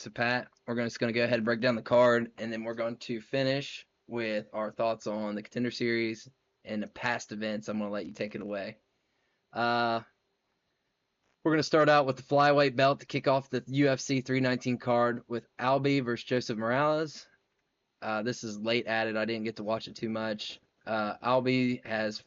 So Pat, we're just going to go ahead and break down the card, and then we're going to finish with our thoughts on the Contender Series and the past events. I'm going to let you take it away. We're going to start out with the flyweight belt to kick off the UFC 319 card with Albi versus Joseph Morales. This is late added. I didn't get to watch it too much. Albi has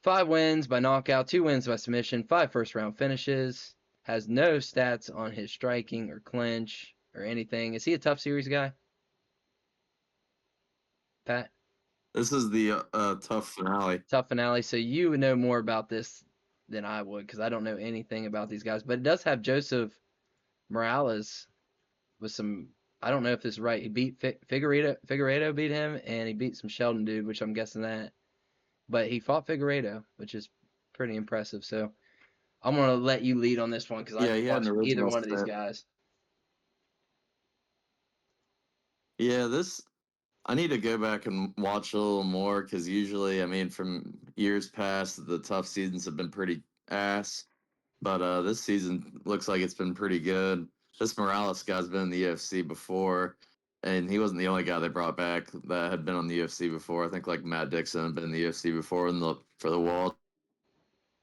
5 wins by knockout, 2 wins by submission, 5 first-round finishes. Has no stats on his striking or clinch or anything. Is he a tough series guy, Pat? This is the tough finale. Tough finale. So you would know more about this than I would because I don't know anything about these guys. But it does have Joseph Morales with some. I don't know if this is right. He beat Figueiredo. Figueiredo beat him, and he beat some Sheldon dude, which I'm guessing that. But he fought Figueiredo, which is pretty impressive. So I'm gonna let you lead on this one because I Yeah, didn't he had watch an either original one of these set. guys. Yeah, I need to go back and watch a little more because usually, I mean, from years past, the tough seasons have been pretty ass. But this season looks like it's been pretty good. This Morales guy's been in the UFC before, and he wasn't the only guy they brought back that had been on the UFC before. I think like Matt Dixon had been in the UFC before for the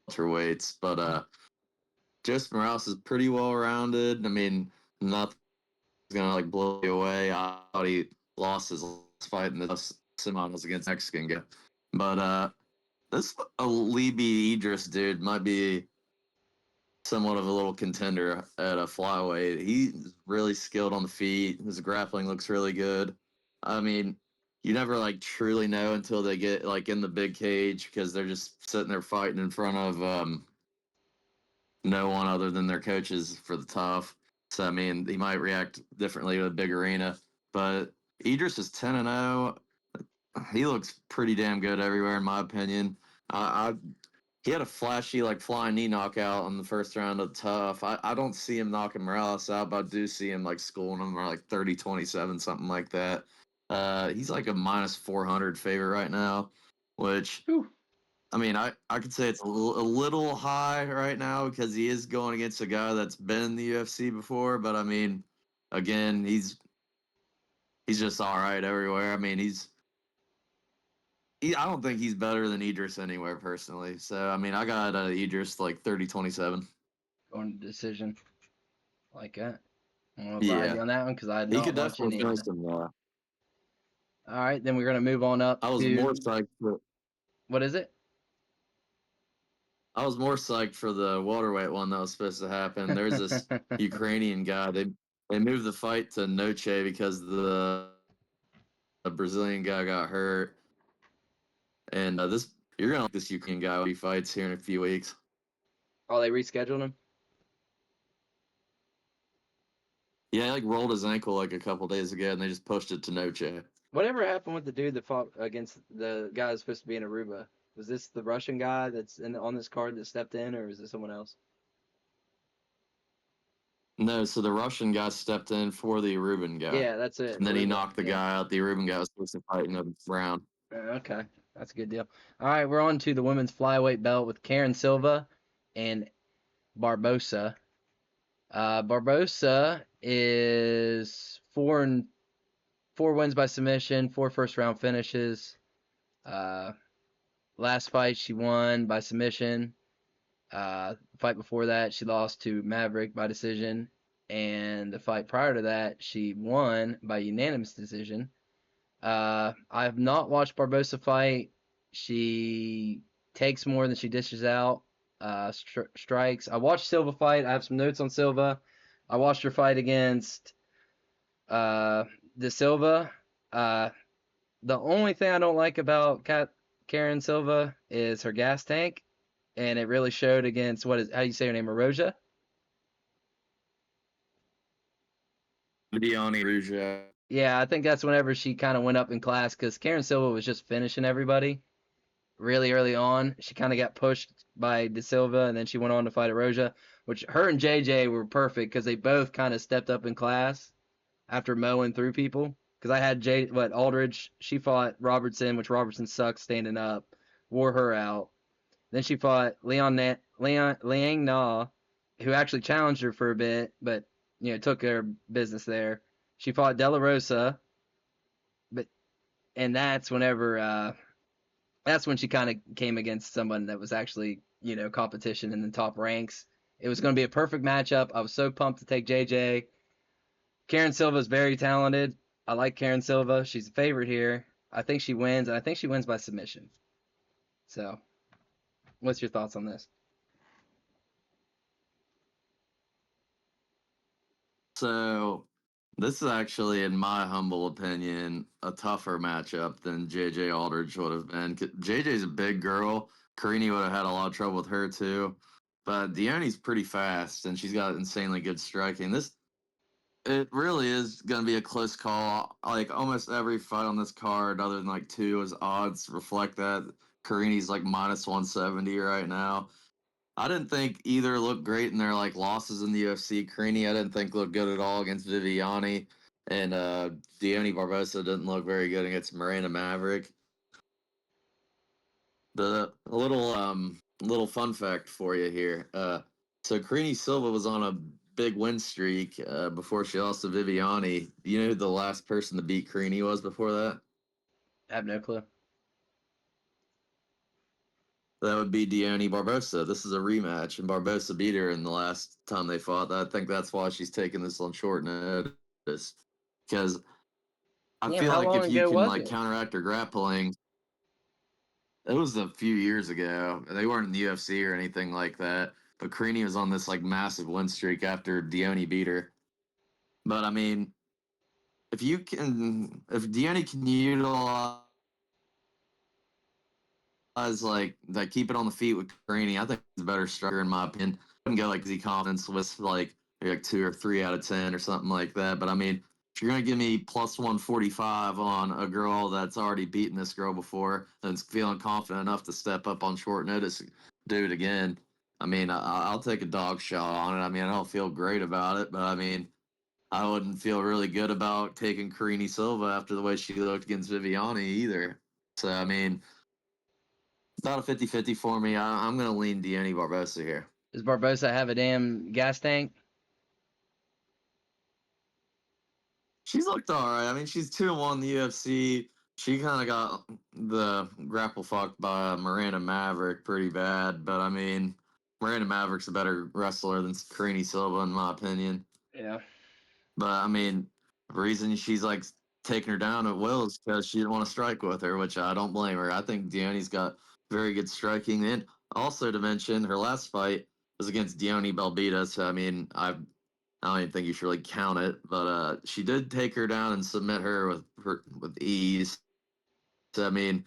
welterweights. But Joseph Morales is pretty well rounded. I mean, nothing's gonna like blow you away. I thought he lost his last fight in the semifinals against Mexican guy. But this Alibi Idris dude might be somewhat of a little contender at a flyweight. He's really skilled on the feet. His grappling looks really good. I mean, you never like truly know until they get like in the big cage because they're just sitting there fighting in front of no one other than their coaches for the tough. So I mean, he might react differently to a big arena. But Idris is 10-0. He looks pretty damn good everywhere, in my opinion. I He had a flashy like flying knee knockout on the first round of tough. I don't see him knocking Morales out, but I do see him like schooling him or like 30-27, something like that. He's like a minus 400 favorite right now, which Whew. I mean, I could say it's a little high right now because he is going against a guy that's been in the UFC before. But I mean, again, he's just all right everywhere. I mean, I don't think he's better than Idris anywhere personally. So I mean, I got Idris like 30-27. Going to decision like that. I'm gonna ride Yeah, you on that one because I did he not could watch definitely any of finish it. him. All right, then we're gonna move on up I was more to psyched. what is it? I was more psyched for the welterweight one that was supposed to happen. There's this Ukrainian guy. They moved the fight to Noche because the Brazilian guy got hurt, and this you're gonna like this Ukrainian guy when he fights here in a few weeks. Oh, they rescheduled him. Yeah, he like rolled his ankle like a couple days ago, and they just pushed it to Noche. Whatever happened with the dude that fought against the guy that's supposed to be in Aruba? Was this the Russian guy that's on this card that stepped in, or is it someone else? No, so the Russian guy stepped in for the Aruban guy, Yeah, that's it. and then he Aruba. knocked the Yeah. guy out. The Aruban guy was supposed to fight in the round. Okay, that's a good deal. All right, we're on to the women's flyweight belt with Karen Silva and Barbosa. Barbosa is 4 wins by submission, 4 first round finishes. Last fight she won by submission. Fight before that she lost to Maverick by decision, and the fight prior to that she won by unanimous decision. I have not watched Barbosa fight. She takes more than she dishes out. Strikes. I watched Silva fight. I have some notes on Silva. I watched her fight against De Silva. The only thing I don't like about Karen Silva is her gas tank, and it really showed against how do you say her name, Erosia? Dione Rouge. Yeah, I think that's whenever she kind of went up in class because Karen Silva was just finishing everybody really early on. She kind of got pushed by De Silva, and then she went on to fight Erosia, which her and JJ were perfect because they both kind of stepped up in class after mowing through people. Because I had Aldridge, she fought Robertson, which Robertson sucks standing up, wore her out. Then she fought Liang Na, who actually challenged her for a bit, but took her business there. She fought De La Rosa, but and that's when she kind of came against someone that was actually competition in the top ranks. It was going to be a perfect matchup. I was so pumped to take JJ. Karen Silva is very talented. I like Karen Silva. She's a favorite here. I think she wins, and I think she wins by submission. So, what's your thoughts on this? So this is actually, in my humble opinion, a tougher matchup than JJ Aldridge would have been. JJ's a big girl. Karini would have had a lot of trouble with her too. But Deone's pretty fast, and she's got insanely good striking. It really is going to be a close call. Like almost every fight on this card, other than like two, is odds reflect that. Karini's like minus 170 right now. I didn't think either looked great in their like losses in the UFC. Carini, I didn't think looked good at all against Viviani, and Deone Barbosa didn't look very good against Miranda Maverick. The little fun fact for you here. So Carini Silva was on a big win streak before she lost to Viviani. Do you know who the last person to beat Carini was before that? I have no clue. That would be Deone Barbosa. This is a rematch, and Barbosa beat her in the last time they fought. I think that's why she's taking this on short notice. Because I Damn, feel how like long if you ago can was like it? counteract her grappling, it was a few years ago. They weren't in the UFC or anything like that. But Carini was on this like massive win streak after Deone beat her. But I mean, if Deone can utilize like keep it on the feet with Carini. I think he's a better striker in my opinion. I wouldn't go like Z confidence with like 2 or 3 out of 10 or something like that. But I mean, if you're gonna give me plus 145 on a girl that's already beaten this girl before and's feeling confident enough to step up on short notice, do it again. I mean, I'll take a dog shot on it. I mean, I don't feel great about it, but I mean, I wouldn't feel really good about taking Karini Silva after the way she looked against Viviani either. So I mean, it's not a 50-50 for me. I'm going to lean Deanny Barbosa here. Does Barbosa have a damn gas tank? She's looked all right. I mean, she's 2-1 in the UFC. She kind of got the grapple fucked by Miranda Maverick pretty bad, but I mean, Miranda Maverick's a better wrestler than Karini Silva, in my opinion. Yeah. But I mean, the reason she's like taking her down at will is because she didn't want to strike with her, which I don't blame her. I think Deone's got very good striking. And also to mention, her last fight was against Deone Belbita. So, I mean, I don't even think you should really count it, but she did take her down and submit her with ease. So, I mean,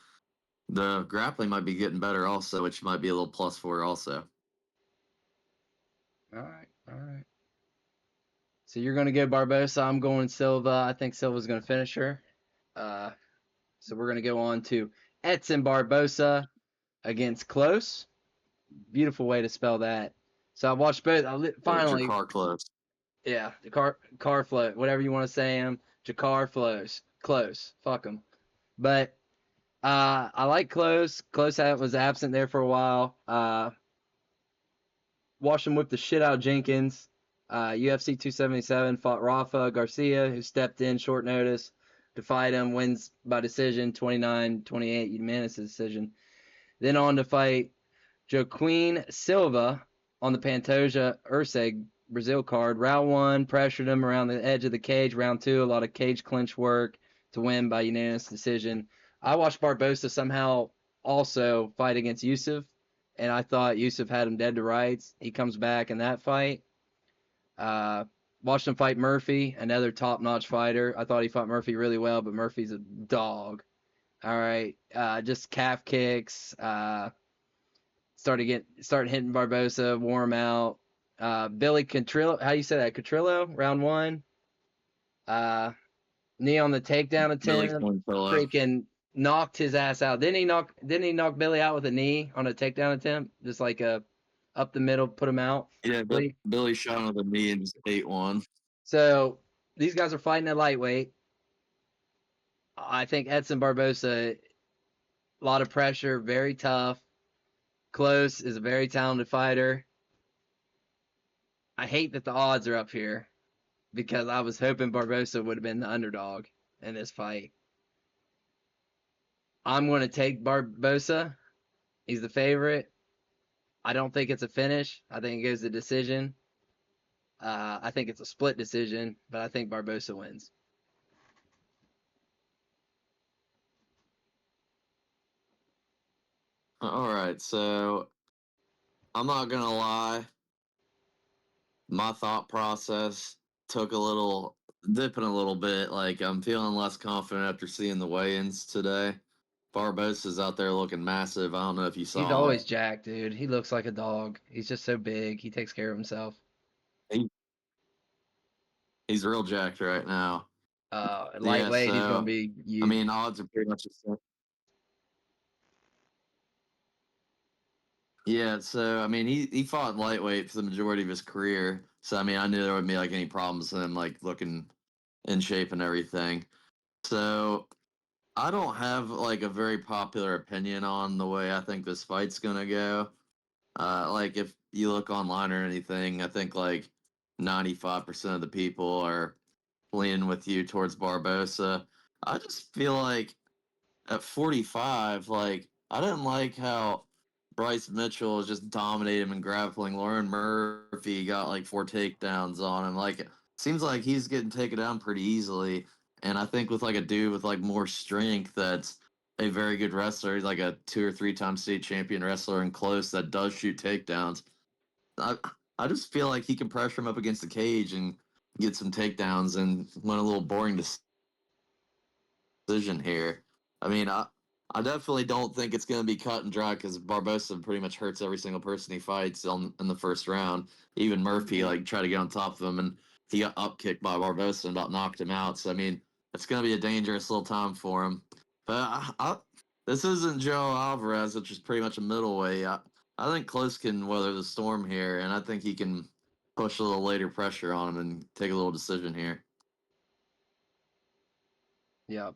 the grappling might be getting better also, which might be a little plus for her also. All right. All right. So you're going to go Barbosa. I'm going Silva. I think Silva's going to finish her. Uh, so we're going to go on to Edson Barbosa against Close. Beautiful way to spell that. So I watched both. Finally, Jakar close. yeah, the car float, whatever you want to say him. Jakar flows. Close. Fuck him. But I like Close. Close was absent there for a while. Watched him whip the shit out of Jenkins. UFC 277 fought Rafa Garcia, who stepped in short notice to fight him, wins by decision 29-28, unanimous decision. Then on to fight Joaquin Silva on the Pantoja Urseg Brazil card. Round one, pressured him around the edge of the cage. Round two, a lot of cage clinch work to win by unanimous decision. I watched Barbosa somehow also fight against Yusuf, and I thought Yusuf had him dead to rights. He comes back in that fight. Uh, Watched him fight Murphy, another top-notch fighter. I thought he fought Murphy really well, but Murphy's a dog. All right, just calf kicks. Started hitting Barbosa, wore him out. Billy Contrillo, how you say that? Contrillo, round one. Uh, Knee on the takedown Billy attempt. Contrillo. Freaking knocked his ass out. Didn't he knock Billy out with a knee on a takedown attempt? Just like a up the middle, put him out. Yeah, but Billy shot on the knee and just ate one. So these guys are fighting at lightweight. I think Edson Barbosa, a lot of pressure, very tough. Close is a very talented fighter. I hate that the odds are up here. because I was hoping Barbosa would have been the underdog in this fight. I'm going to take Barbosa. He's the favorite. I don't think it's a finish. I think it goes to decision. I think it's a split decision, but I think Barbosa wins. All right, so I'm not gonna lie. My thought process took a little dipping a little bit. Like I'm feeling less confident after seeing the weigh-ins today. Barbosa's out there looking massive. I don't know if you He's saw him. always jacked, dude. He looks like a dog. He's just so big. He takes care of himself. He, he's real jacked right now. Yeah, Lightweight, he's going to so be I huge. mean, odds are pretty much the same. Yeah, so I mean, he fought lightweight for the majority of his career. So I mean, I knew there wouldn't be like any problems with him like looking in shape and everything. So I don't have like a very popular opinion on the way I think this fight's gonna go. Like if you look online or anything, I think like 95% of the people are leaning with you towards Barbosa. I just feel like at 45, like I didn't like how Bryce Mitchell just dominated him in grappling. Lauren Murphy got like 4 takedowns on him. Like seems like he's getting taken down pretty easily. And I think with like a dude with like more strength that's a very good wrestler, he's like a 2 or 3 time state champion wrestler and close that does shoot takedowns. I I just feel like he can pressure him up against the cage and get some takedowns and win a little boring decision here. I mean, I definitely don't think it's going to be cut and dry because Barbosa pretty much hurts every single person he fights in the first round. Even Murphy Mhm. like tried to get on top of him and he got up kicked by Barbosa and about knocked him out. So I mean, it's going to be a dangerous little time for him. But this isn't Joe Alvarez, which is pretty much a middleweight. I think Close can weather the storm here, and I think he can push a little later pressure on him and take a little decision here. Yep.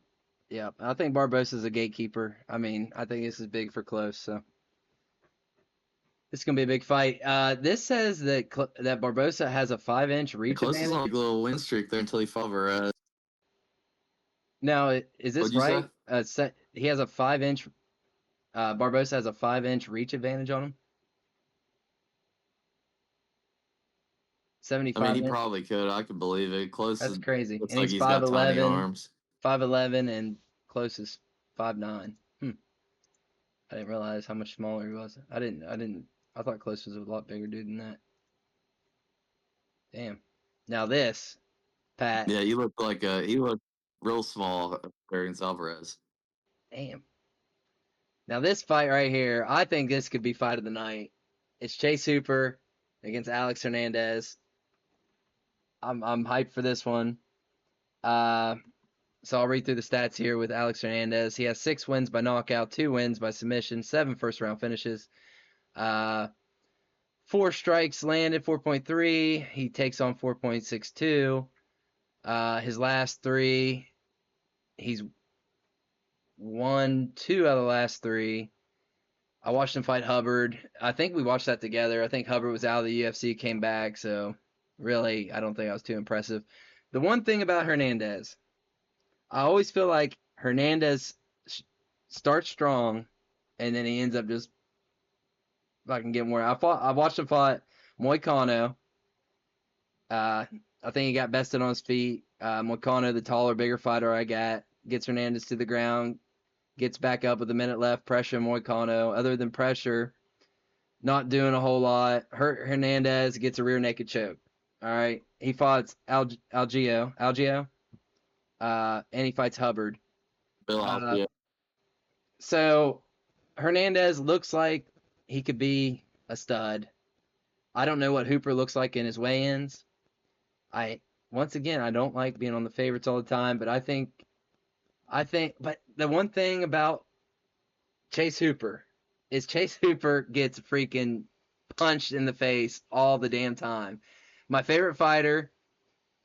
Yep. I think Barbosa's a gatekeeper. I mean, I think this is big for close, so this is gonna be a big fight. This says that that Barbosa has a 5-inch reach Close is on advantage. a little win streak there until he fought Varez. Now, is this What'd you say? right? He has a 5-inch. Barbosa has a 5-inch reach advantage on him. I mean, 75 he inch. probably could. I could believe it. Close That's is, crazy. looks And like he's he's got tiny 5'11", arms. 5'11", and close is 5'9". I didn't realize how much smaller he was. I didn't. I thought close was a lot bigger dude than that. Damn. Now this, Pat. Yeah, he looked real small compared to Alvarez. Damn. Now this fight right here, I think this could be fight of the night. It's Chase Hooper against Alex Hernandez. I'm hyped for this one. Uh, so I'll read through the stats here with Alex Hernandez. He has 6 wins by knockout, 2 wins by submission, 7 first round finishes. 4 strikes landed, 4.3. He takes on 4.62. His last three, he's won 2 out of the last 3. I watched him fight Hubbard. I think we watched that together. I think Hubbard was out of the UFC, came back, so really, I don't think I was too impressive. The one thing about Hernandez, I always feel like Hernandez starts strong, and then he ends up just fucking getting where I watched him fight Moicano. Uh, I think he got bested on his feet. Moicano, the taller, bigger fighter I got, gets Hernandez to the ground, gets back up with a minute left, pressure Moicano. Other than pressure, not doing a whole lot. Hernandez gets a rear naked choke. All right. He fights Algeo, and he fights Hubbard. Uh, Philadelphia. so Hernandez looks like he could be a stud. I don't know what Hooper looks like in his weigh-ins. I Once again, I don't like being on the favorites all the time, but but the one thing about Chase Hooper is Chase Hooper gets freaking punched in the face all the damn time. My favorite fighter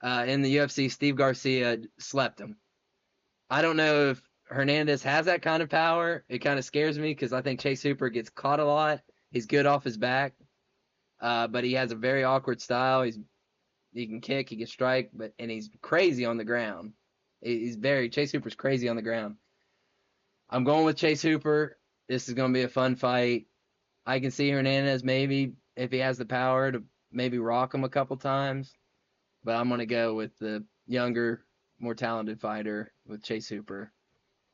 in the UFC, Steve Garcia, slept him. I don't know if Hernandez has that kind of power. It kind of scares me because I think Chase Hooper gets caught a lot. He's good off his back, but he has a very awkward style. He can kick, he can strike, and he's crazy on the ground. Chase Hooper's crazy on the ground. I'm going with Chase Hooper. This is going to be a fun fight. I can see Hernandez maybe if he has the power to maybe rock him a couple times, but I'm going to go with the younger, more talented fighter with Chase Hooper.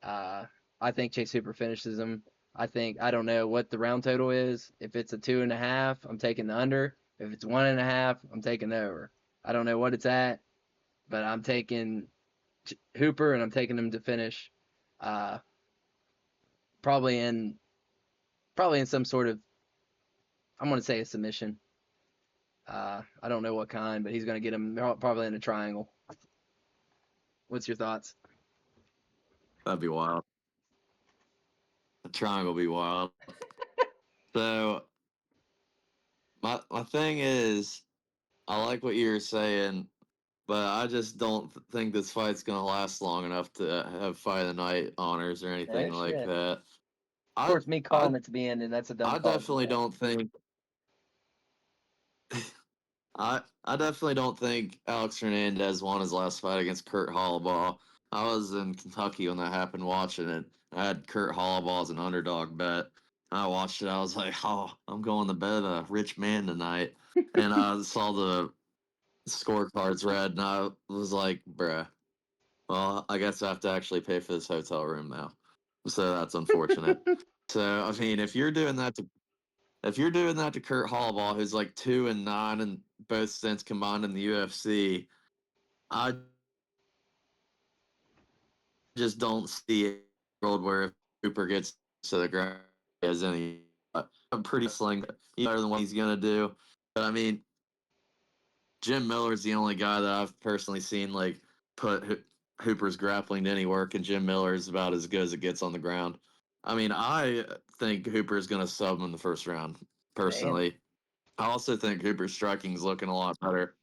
Uh, I think Chase Hooper finishes him. I don't know what the round total is. If it's a 2.5, I'm taking the under. If it's 1.5, I'm taking the over. I don't know what it's at, but I'm taking Hooper and I'm taking him to finish. Uh, probably in some sort of, I'm going to say a submission. I don't know what kind, but he's going to get him probably in a triangle. What's your thoughts? That'd be wild. The triangle be wild. So my thing is, I like what you were saying, but I just don't think this fight's gonna last long enough to have fight of the night honors or No anything like shit. Of that. I course, me I calling it to be ended, that's a dumb I call. definitely don't think I definitely don't think Alex Hernandez won his last fight against Kurt Hollabaugh. I was in Kentucky when that happened watching it. I had Kurt Hollabaugh as an underdog bet. I watched it. I was like, oh, I'm going to bed a rich man tonight. And I saw the scorecards read, and I was like, bruh, well, I guess I have to actually pay for this hotel room now. So that's unfortunate. So I mean, if you're doing that to Kurt Hollabaugh, who's like 2-9 in both stints combined in the UFC, I just don't see a world where if Cooper gets to the ground, he has any. I'm pretty sling better than what he's gonna do. But I mean, Jim Miller's the only guy that I've personally seen like put Hooper's grappling to any work, and Jim Miller is about as good as it gets on the ground. I mean, I think Hooper's gonna sub him in the first round. Damn. Personally, I also think Hooper's striking is looking a lot better.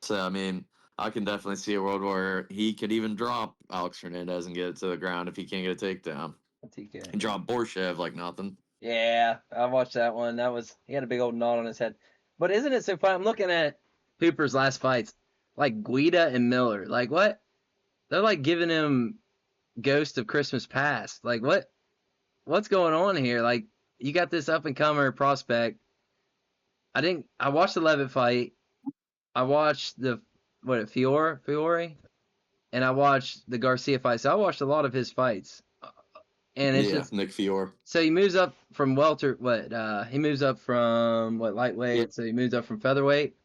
So I mean, I can definitely see a world where he could even drop Alex Hernandez and get it to the ground if he can't get a takedown. TK. He dropped Borshev like nothing. Yeah, I watched that one. He had a big old knot on his head. But isn't it so fun? I'm looking at Hooper's last fights, like Guida and Miller. Like what? They're like giving him Ghost of Christmas Past. Like what's going on here? Like you got this up and comer prospect. I watched the Levitt fight. I watched the Fiore, and I watched the Garcia fight. So I watched a lot of his fights, and it's Yeah, just Nick Fiore. so he moves up from welter. He moves up from lightweight. So he moves up from featherweight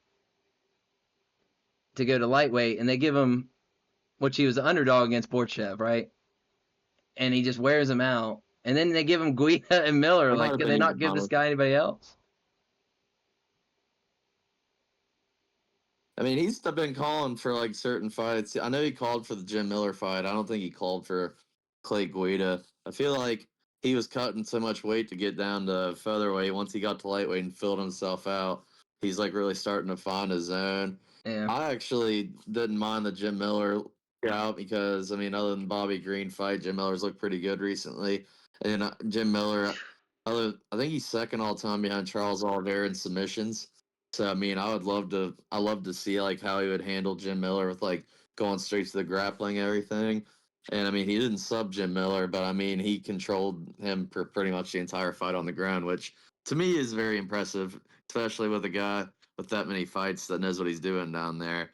to go to lightweight, and they give him which he was the underdog against Borchev, right? And he just wears him out. And then they give him Guida and Miller. That might Like, have could been they not even give this money. guy anybody else? I mean, he's been calling for like certain fights. I know he called for the Jim Miller fight. I don't think he called for Clay Guida. I feel like he was cutting so much weight to get down to featherweight. Once he got to lightweight and filled himself out, he's like really starting to find his zone. Yeah. I actually didn't mind the Jim Miller out because I mean, other than Bobby Green fight, Jim Miller's looked pretty good recently. And Jim Miller, I think he's second all time behind Charles Oliveira in submissions. So I mean, I love to see like how he would handle Jim Miller with like going straight to the grappling and everything. And I mean, he didn't sub Jim Miller, but I mean, he controlled him for pretty much the entire fight on the ground, which to me is very impressive, especially with a guy with that many fights that knows what he's doing down there.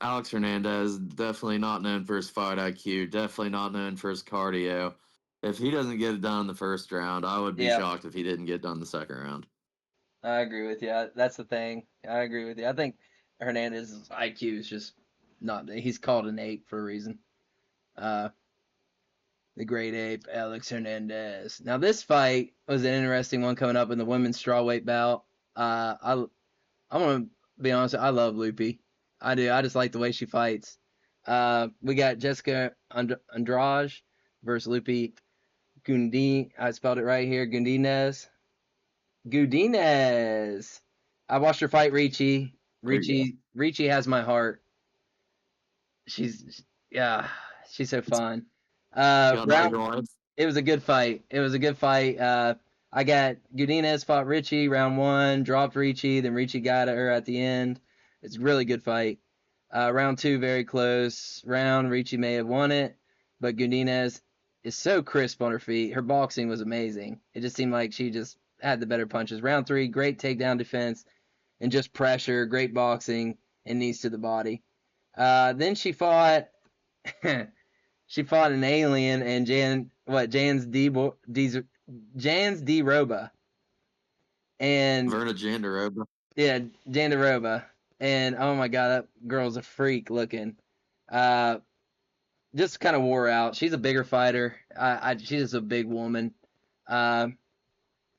Alex Hernandez, definitely not known for his fight IQ, definitely not known for his cardio. If he doesn't get it done in the first round, I would be Yeah. shocked if he didn't get done in the second round. I agree with you. That's the thing. I agree with you. I think Hernandez's IQ is just not. He's called an ape for a reason. Uh, the great ape, Alex Hernandez. Now this fight was an interesting one coming up in the women's strawweight bout. I'm gonna be honest. I love Loopy. I do. I just like the way she fights. We got Jessica Andrade versus Loopy Gundin. I spelled it right here. Gudinez. I watched her fight Ricci. There you go. Ricci has my heart. She's yeah, she's so fun. Got Round. another one. It was a good fight. It was a good fight. I got Gudinez fought Ricci round one, dropped Ricci, then Ricci got her at the end. It's a really good fight. Round two, very close round. Ricci may have won it, but Godinez is so crisp on her feet. Her boxing was amazing. It just seemed like she just had the better punches. Round three, great takedown defense and just pressure, great boxing, and knees to the body. Then she fought she fought an alien and Jans D Roba and Verna Jandaroba. yeah, Jandaroba. And oh my god, that girl's a freak looking. Uh, just kind of wore out. She's a bigger fighter. She's just a big woman. Uh,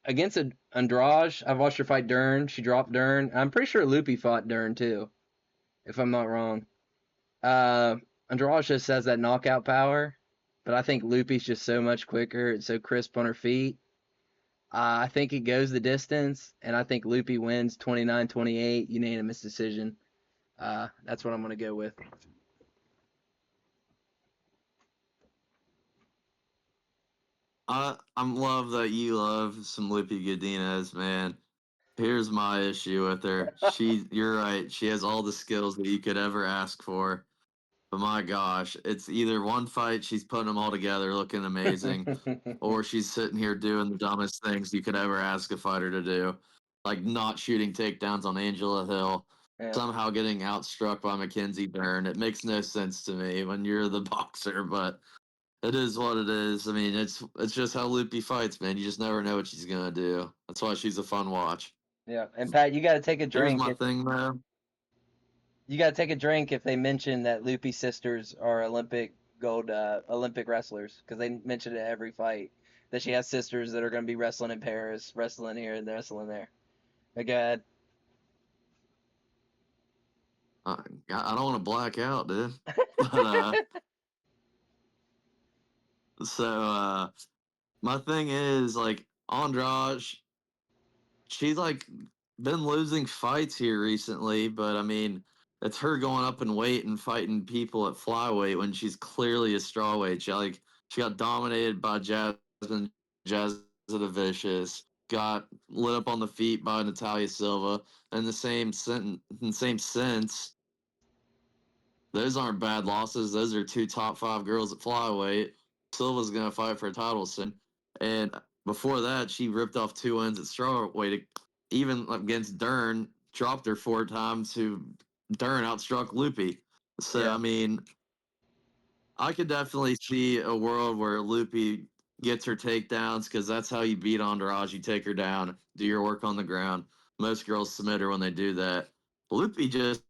against Andrade, I've watched her fight Dern. She dropped Dern. I'm pretty sure Loopy fought Dern too, if I'm not wrong. Uh, Andrade just has that knockout power, but I think Loopy's just so much quicker. It's so crisp on her feet. I think it goes the distance, and I think Loopy wins 29-28, unanimous decision. That's what I'm going to go with. I'm love that you love some Lippy Godinez, man. Here's my issue with her. You're right. She has all the skills that you could ever ask for. But my gosh, it's either one fight she's putting them all together, looking amazing, or she's sitting here doing the dumbest things you could ever ask a fighter to do, like not shooting takedowns on Angela Hill, Yeah, somehow getting outstruck by Mackenzie Dern. It makes no sense to me when you're the boxer, but it is what it is. I mean, it's just how Loopy fights, man. You just never know what she's gonna do. That's why she's a fun watch. yeah. And Pat, you got to take a Here's drink. my thing, though. You got to take a drink if they mention that Loopy sisters are Olympic wrestlers, because they mention it every fight that she has sisters that are going to be wrestling in Paris, wrestling here and wrestling there. My God. I don't want to black out, dude. But so my thing is like Andrade, she's like been losing fights here recently, but I mean, it's her going up in weight and fighting people at flyweight when she's clearly a strawweight. She got dominated by Jasmine Vicious, got lit up on the feet by Natalia Silva. In the same sense, those aren't bad losses. Those are two top five girls at flyweight. Silva's gonna fight for a title soon, and before that, she ripped off two wins at strawweight. Even against Dern, dropped her four times. Who Dern outstruck Loopy. So Yeah. I mean, I could definitely see a world where Loopy gets her takedowns because that's how you beat Andrade. You take her down, do your work on the ground. Most girls submit her when they do that. Loopy just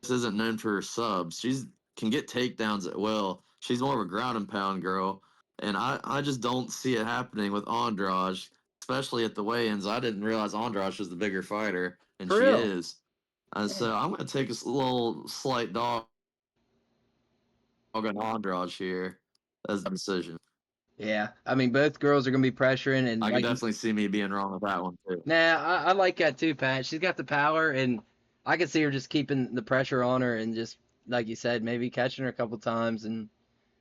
isn't known for her subs. She's can get takedowns at will. She's more of a ground and pound girl. And I just don't see it happening with Andrade, especially at the weigh-ins. I didn't realize Andrade was the bigger fighter, and For she real. is. So I'm going to take a little slight dog on Andrade here as a decision. Yeah. I mean, both girls are going to be pressuring, and I could like definitely see me being wrong with that one too. nah, I like that too, Pat. She's got the power, and I can see her just keeping the pressure on her and just, like you said, maybe catching her a couple times. And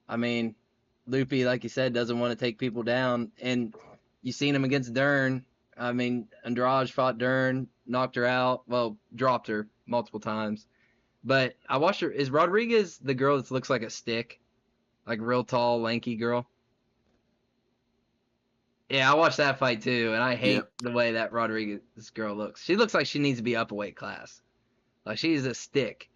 I mean, Loopy, like you said, doesn't want to take people down. And you seen him against Dern. I mean, Andrade fought Dern, knocked her out. Well, dropped her multiple times. But I watched her. Is Rodriguez the girl that looks like a stick? Like a real tall, lanky girl? Yeah, I watched that fight too, and I hate Yep. the way that Rodriguez this girl looks. She looks like she needs to be up a weight class. Like she's a stick.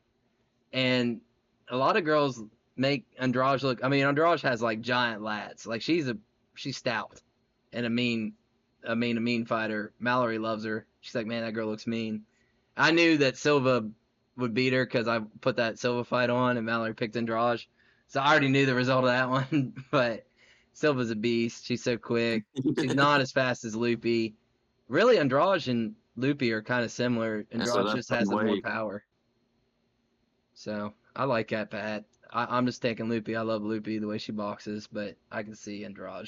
And a lot of girls make Andrade look. I mean, Andrade has like giant lats. Like she's stout and a mean fighter. Mallory loves her. She's like, man, that girl looks mean. I knew that Silva would beat her because I put that Silva fight on and Mallory picked Andrade. So I already knew the result of that one. But Silva's a beast. She's so quick. She's not as fast as Loopy. Really, Andrade and Loopy are kind of similar. And so Andrade that's just some has the more weight. power. So I like that, Pat. I'm just taking Loopy. I love Loopy the way she boxes, but I can see Andrade.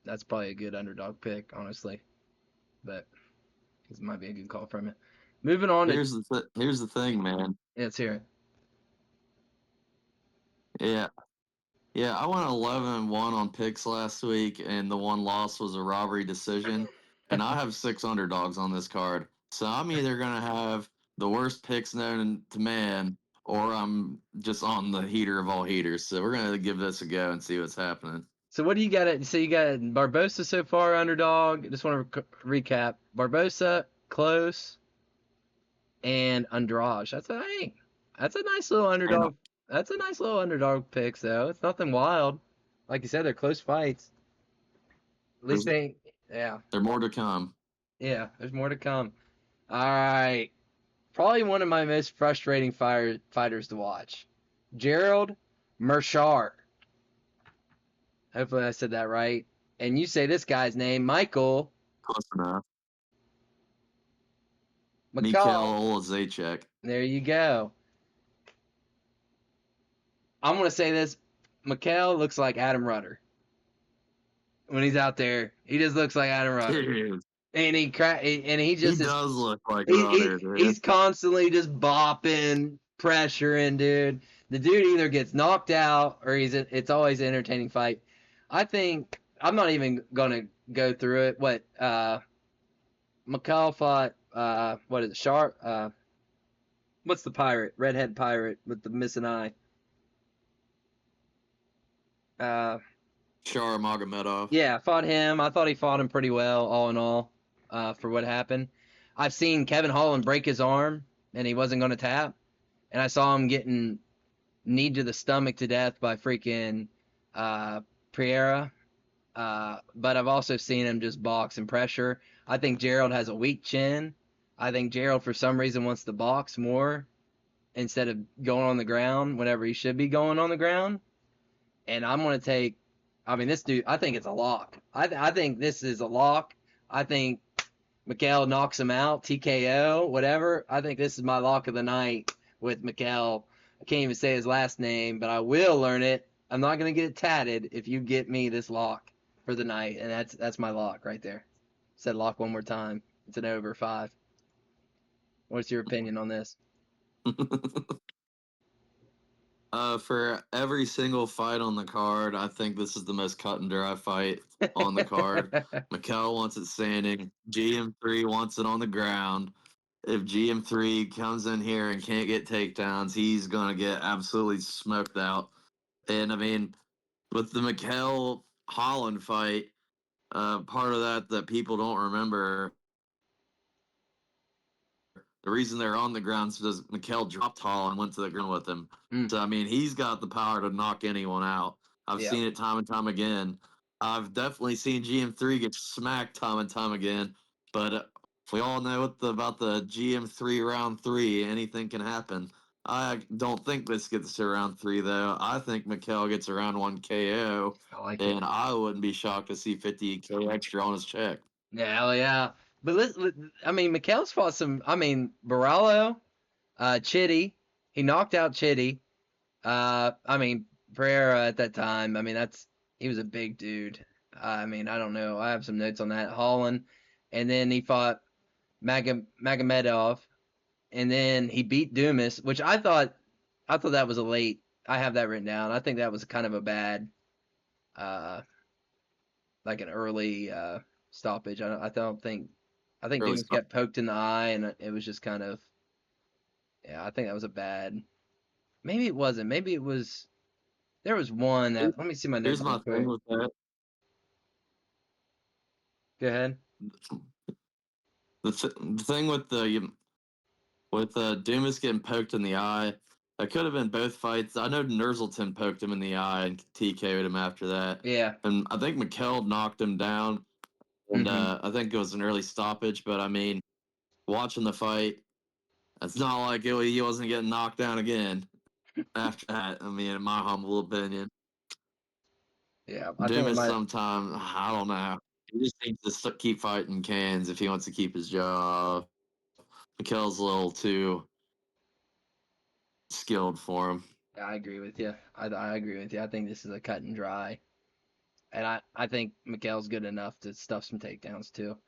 That's probably a good underdog pick, honestly. But it might be a good call from it. Moving on to Here's the thing, man. yeah, let's hear it. Yeah, Yeah, I went 11-1 on picks last week, and the one loss was a robbery decision. And I have six underdogs on this card. So I'm either going to have the worst picks known to man, or I'm just on the heater of all heaters. So we're gonna give this a go and see what's happening. So what do you got? So you got Barbosa so far underdog. Just want to recap: Barbosa close and Andrade. That's a nice little And underdog. That's a nice little underdog pick, though. It's nothing wild. Like you said, they're close fights. At least there's they, yeah, there more to come. yeah. There's more to come. All right, probably one of my most frustrating fighters to watch, Gerald Mershar. Hopefully I said that right. And you say this guy's name, Michael Close enough. Mikhail McCall. Olazechek. There you go. I'm gonna say this. Mikhail looks like Adam Rutter when he's out there. He just looks like Adam Rutter, Dude, and he he just is. does look like Rutter, dude. He's constantly just bopping, pressuring, dude. The dude either gets knocked out or it's always an entertaining fight. I think I'm not even gonna go through it. What McCall fought what is it? Sharp what's the pirate? Redhead pirate with the missing eye. Uh Shar Magomedov. yeah, fought him. I thought he fought him pretty well, all in all, for what happened. I've seen Kevin Holland break his arm and he wasn't gonna tap. And I saw him getting kneed to the stomach to death by freaking Pereira. But I've also seen him just box and pressure. I think Gerald has a weak chin. I think Gerald, for some reason, wants to box more instead of going on the ground whenever he should be going on the ground. And I'm going to take, I mean, this dude, I think it's a lock. I think this is a lock. I think Mikhail knocks him out, TKO, whatever. I think this is my lock of the night with Mikhail. I can't even say his last name, but I will learn it. I'm not going to get it tatted if you get me this lock for the night. And that's my lock right there. Said lock one more time. It's an over 5. What's your opinion on this? For every single fight on the card, I think this is the most cut and dry fight on the card. Mikhail wants it standing. GM3 wants it on the ground. If GM3 comes in here and can't get takedowns, he's going to get absolutely smoked out. And I mean, with the Mikhail Holland fight, part of that people don't remember, the reason they're on the ground is because Mikhail dropped Hall and went to the ground with him. Mm, So I mean, he's got the power to knock anyone out. I've yeah. seen it time and time again. I've definitely seen GM3 get smacked time and time again. But we all know about the GM3 round 3, anything can happen. I don't think this gets to round 3 though. I think Mikhail gets around 1 KO, I like it. and I wouldn't be shocked to see 50K extra on his check. Yeah, hell yeah. But I mean, Mikhail's fought some. I mean, Barallo, Chitty. He knocked out Chitty. I mean, Pereira at that time. I mean, he was a big dude. I mean, I don't know. I have some notes on that. Holland, and then he fought Magomedov, and then he beat Dumas, which I thought that was a late. I have that written down. I think that was kind of a bad, uh, like an early stoppage. I don't think. I think Really Dumas got poked in the eye, and it was just kind of. Yeah, I think that was a bad. Maybe it wasn't. Maybe it was. There was one that. Let me see my Here's notes real my thing quick. with that. Go ahead. The thing with Dumas getting poked in the eye, that could have been both fights. I know Nurzleton poked him in the eye and TKO'd him after that, Yeah. and I think McKell knocked him down, and Mm-hmm. I think it was an early stoppage. But I mean, watching the fight, it's not like he wasn't getting knocked down again after that. I mean, in my humble opinion, Yeah. I think it Dumas might. sometimes I don't know. He just needs to keep fighting cans if he wants to keep his job. McKell's a little too skilled for him. I agree with you. I agree with you. I think this is a cut and dry, and I think Mikhail's good enough to stuff some takedowns too.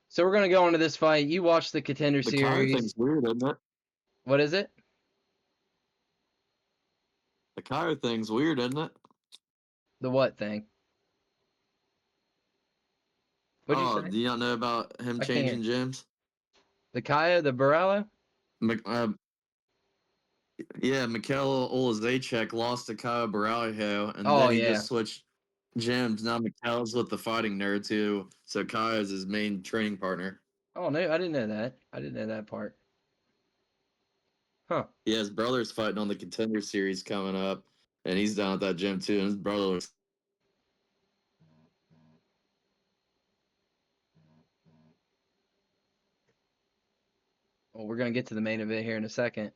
So we're gonna go into this fight. You watched the Contender The Kyrie Series. thing's weird, isn't it? What is it? The Kyrie thing's weird, isn't it? The what thing? What'd you Oh, say? do you not know about him I can't. changing gyms? The Kaya, the Barella? Yeah, Mikel Olazechek lost to Kyle Baralho, and Oh then he yeah. just switched gyms. Now Mikel's with the Fighting Nerd too, so Kai is his main training partner. Oh no, I didn't know that. I didn't know that part. Huh. Yeah, his brother's fighting on the Contender Series coming up, and he's down at that gym too. And his brother looks. Well, we're gonna get to the main event here in a second.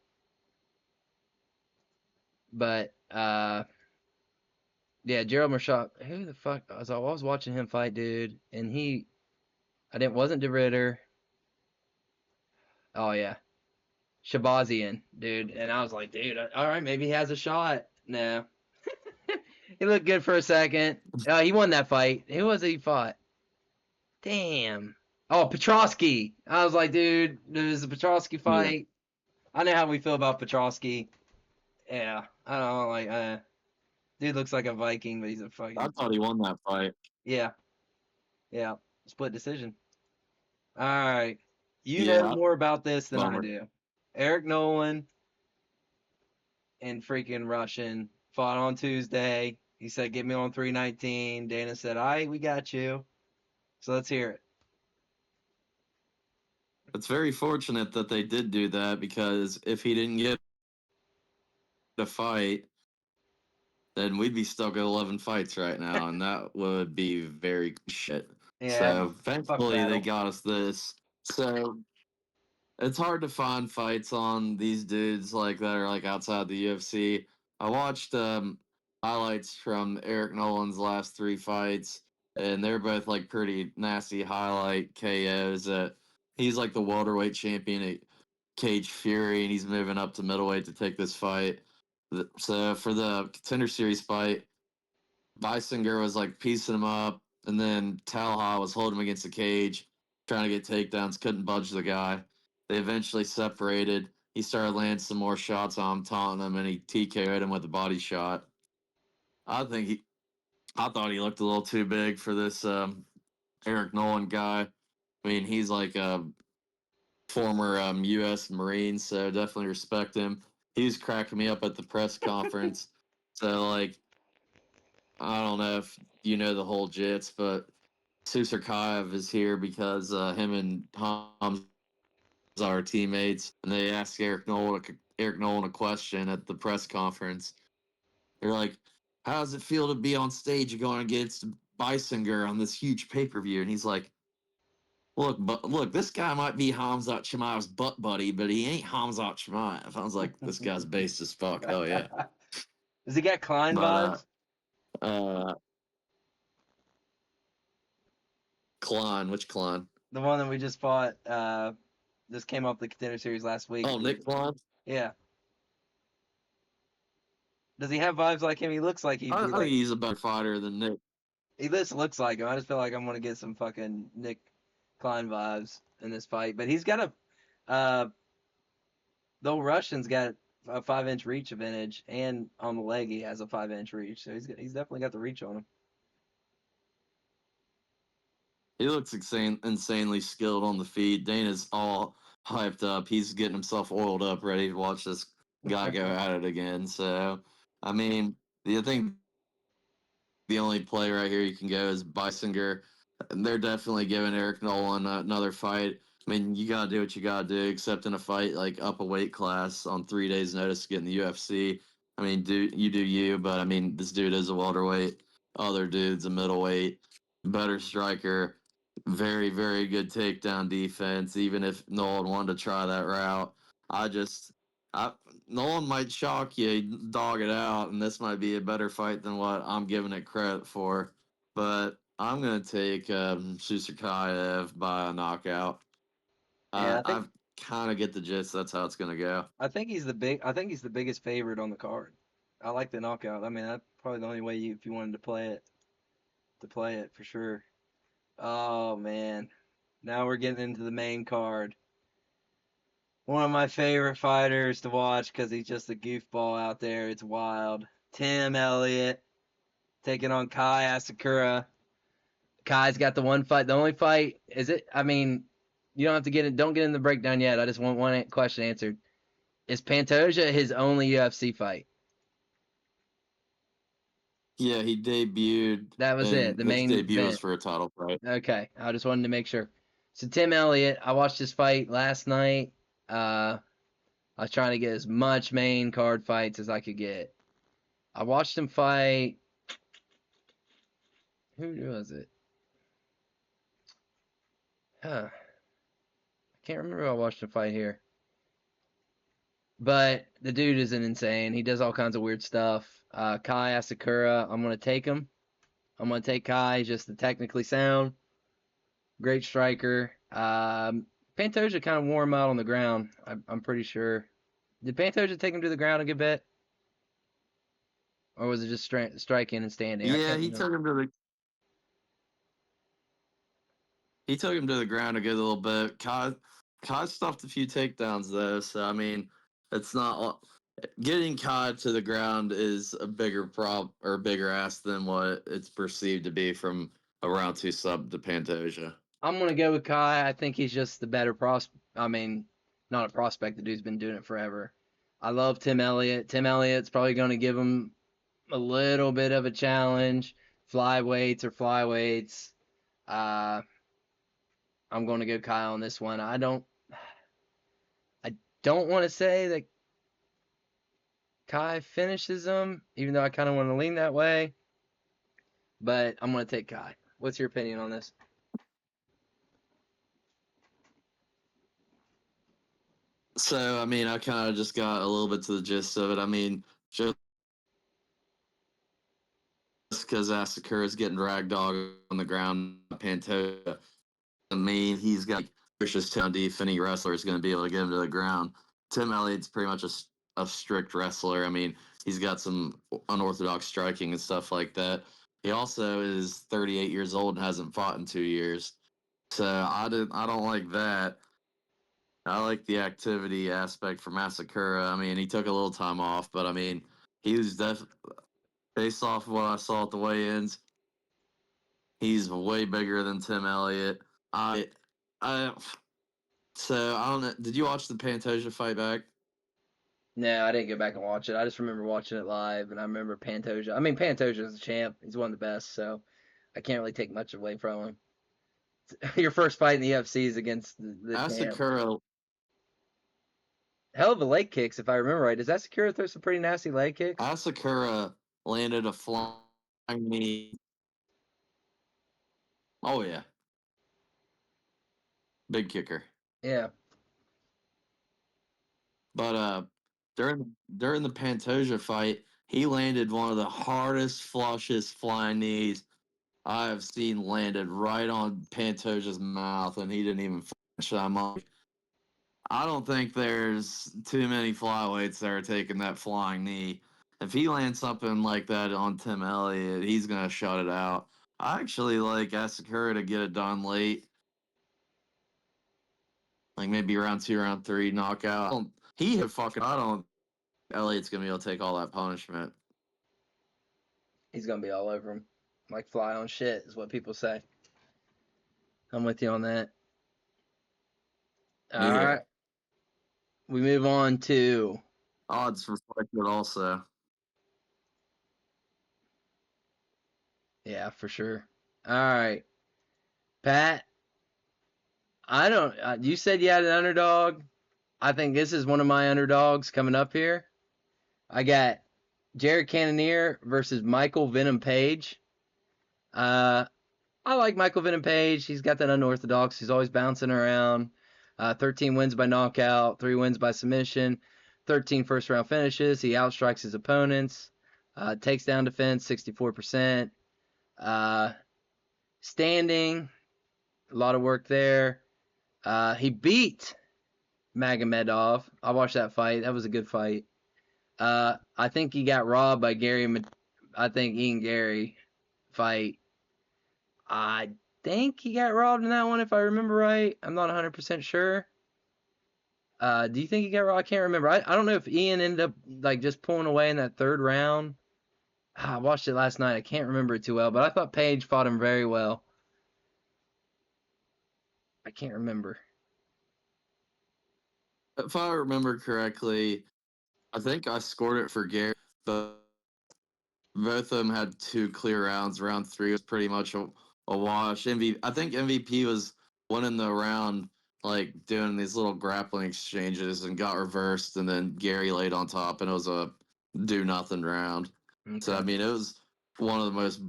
But yeah, Gerald Mershaw. Who the fuck? I was watching him fight, dude, and I didn't wasn't DeRitter. Oh yeah, Shabazian, dude, and I was like, dude, all right, maybe he has a shot. No, he looked good for a second. He won that fight. Who was it he fought? Damn. Oh, Petrosky. I was like, dude, there's a Petrosky Yeah, fight. I know how we feel about Petrosky. Yeah, I don't know, like, dude looks like a Viking, but he's a I fucking thought he won that fight. yeah, yeah, split decision. All right, you know Yeah, more about this than I bummer. do. Eric Nolan and freaking Russian fought on Tuesday. He said, "Get me on 319." Dana said, "All right, we got you." So let's hear it. It's very fortunate that they did do that because if he didn't get a fight, then we'd be stuck at 11 fights right now, and that would be very shit. Yeah, So fuck thankfully they battle. got us this. So it's hard to find fights on these dudes like that are like outside the UFC. I watched highlights from Eric Nolan's last three fights, and they're both like pretty nasty highlight KOs. He's like the welterweight champion at Cage Fury, and he's moving up to middleweight to take this fight. So for the Contender Series fight, Bisinger was like piecing him up, and then Talha was holding him against the cage, trying to get takedowns, couldn't budge the guy. They eventually separated. He started landing some more shots on him, taunting him, and he TKO'd him with a body shot. I think he, I thought he looked a little too big for this Eric Nolan guy. I mean, he's like a former U.S. Marine, so definitely respect him. He was cracking me up at the press conference. So, like, I don't know if you know the whole jits, but Susarkayev is here because him and Hamza are teammates, and they asked Eric Nolan a question at the press conference. They're like, "How does it feel to be on stage going against Bisinger on this huge pay per view?" And he's like, look, this guy might be Khamzat Chimaev's butt buddy, but he ain't Khamzat Chimaev." I was like, "This guy's based as fuck, hell yeah." Does he got Klein But vibes? uh, Klein, which Klein? The one that we just fought, just came off the Contender Series last week. Oh, Nick Klein. Yeah. Does he have vibes like him? He looks like he'd be I think like. he's a better fighter than Nick. He just looks like him. I just feel like I'm gonna get some fucking Nick Klein vibes in this fight. But he's got the old Russian's got a 5-inch reach advantage, and on the leg he has a 5-inch reach. So he's definitely got the reach on him. He looks insanely skilled on the feet. Dana's all hyped up. He's getting himself oiled up, ready to watch this guy go at it again. So, I mean, I think the only play right here you can go is Bisinger. They're definitely giving Eric Nolan another fight. I mean, you gotta do what you gotta do, except in a fight like up a weight class on 3 days' notice to get in the UFC. I mean, do you? But I mean, this dude is a welterweight. Other dude's a middleweight, better striker, very good takedown defense. Even if Nolan wanted to try that route, I just I Nolan might shock you, dog it out, and this might be a better fight than what I'm giving it credit for. But I'm gonna take Susarkayev by a knockout. Yeah, I kind of get the gist. That's how it's gonna go. I think he's the biggest favorite on the card. I like the knockout. I mean, that's probably the only way if you wanted to play it for sure. Oh man, now we're getting into the main card. One of my favorite fighters to watch because he's just a goofball out there. It's wild. Tim Elliott taking on Kai Asakura. Kai's got the one fight. The only fight is it? I mean, you don't have to get it. Don't get in the breakdown yet. I just want one question answered. Is Pantoja his only UFC fight? Yeah, he debuted, That was it, and the his main debut was event. for a title fight. Okay, I just wanted to make sure. So Tim Elliott, I watched his fight last night. I was trying to get as much main card fights as I could get. I watched him fight. Who was it? Huh. I can't remember who I watched him fight here. But the dude isn't insane. He does all kinds of weird stuff. Kai Asakura, I'm going to take him. I'm going to take Kai. He's just the technically sound. Great striker. Pantoja kind of wore him out on the ground. I'm pretty sure. Did Pantoja take him to the ground a good bit? Or was it just striking and standing? I Yeah, can't remember. he took him to the ground a good little bit. Kai stuffed a few takedowns though, so I mean, it's not getting Kai to the ground is a bigger bigger ask than what it's perceived to be from a round two sub to Pantoja. I'm going to go with Kai. I think he's just the better prospect. I mean, not a prospect. The dude's been doing it forever. I love Tim Elliott. Tim Elliott's probably going to give him a little bit of a challenge. Flyweights or flyweights. Uh, I'm going to go Kai on this one. I don't want to say that Kai finishes him, even though I kind of want to lean that way. But I'm going to take Kai. What's your opinion on this? So I mean, I kind of just got a little bit to the gist of it. I mean, just because Asakura is getting ragdoll on the ground, Pantoja, I mean, he's got vicious town deep. Any wrestler is going to be able to get him to the ground. Tim Elliott's pretty much a strict wrestler. I mean, he's got some unorthodox striking and stuff like that. He also is 38 years old and hasn't fought in 2 years. So I don't like that. I like the activity aspect for Masakura. I mean, he took a little time off, but I mean, he was based off of what I saw at the weigh-ins. He's way bigger than Tim Elliott. I, I, so I don't know. Did you watch the Pantoja fight back? No, I didn't go back and watch it. I just remember watching it live, and I remember Pantoja. I mean, Pantoja's the champ. He's one of the best, so I can't really take much away from him. Your first fight in the UFC is against the champ. Asakura, Hell of a leg kicks, if I remember right. Does Asakura throw some pretty nasty leg kicks? Asakura landed a flying knee. Oh yeah, big kicker. Yeah. But during the Pantoja fight, he landed one of the hardest, flushest flying knees I have seen landed right on Pantoja's mouth, and he didn't even flinch. I'm like, I don't think there's too many flyweights that are taking that flying knee. If he lands something like that on Tim Elliott, he's gonna shut it out. I actually like Asakura to get it done late, like maybe round two, round three, knockout. He hit fucking. I don't. Elliott's gonna be able to take all that punishment. He's going to be all over him. Like fly on shit, is what people say. I'm with you on that. All Yeah. right. We move on to. Odds reflected also. Yeah, for sure. All right. Pat, I don't. You said you had an underdog. I think this is one of my underdogs coming up here. I got Jared Cannonier versus Michael Venom Page. Uh, I like Michael Venom Page. He's got that unorthodox. He's always bouncing around. 13 wins by knockout, 3 wins by submission, 13 first round finishes. He outstrikes his opponents. Takes down defense 64%. Standing, a lot of work there. He beat Magomedov. I watched that fight. That was a good fight. I think he got robbed by I think Ian Gary fight. I think he got robbed in that one, if I remember right. I'm not 100% sure. Do you think he got robbed? I can't remember. I don't know if Ian ended up like just pulling away in that third round. I watched it last night. I can't remember it too well, but I thought Page fought him very well. I can't remember. if I remember correctly, I think I scored it for Gary, but both of them had two clear rounds. Round three was pretty much a wash. I think MVP was winning the round, like doing these little grappling exchanges and got reversed, and then Gary laid on top, and it was a do nothing round. So I Okay. mean, it was one of the most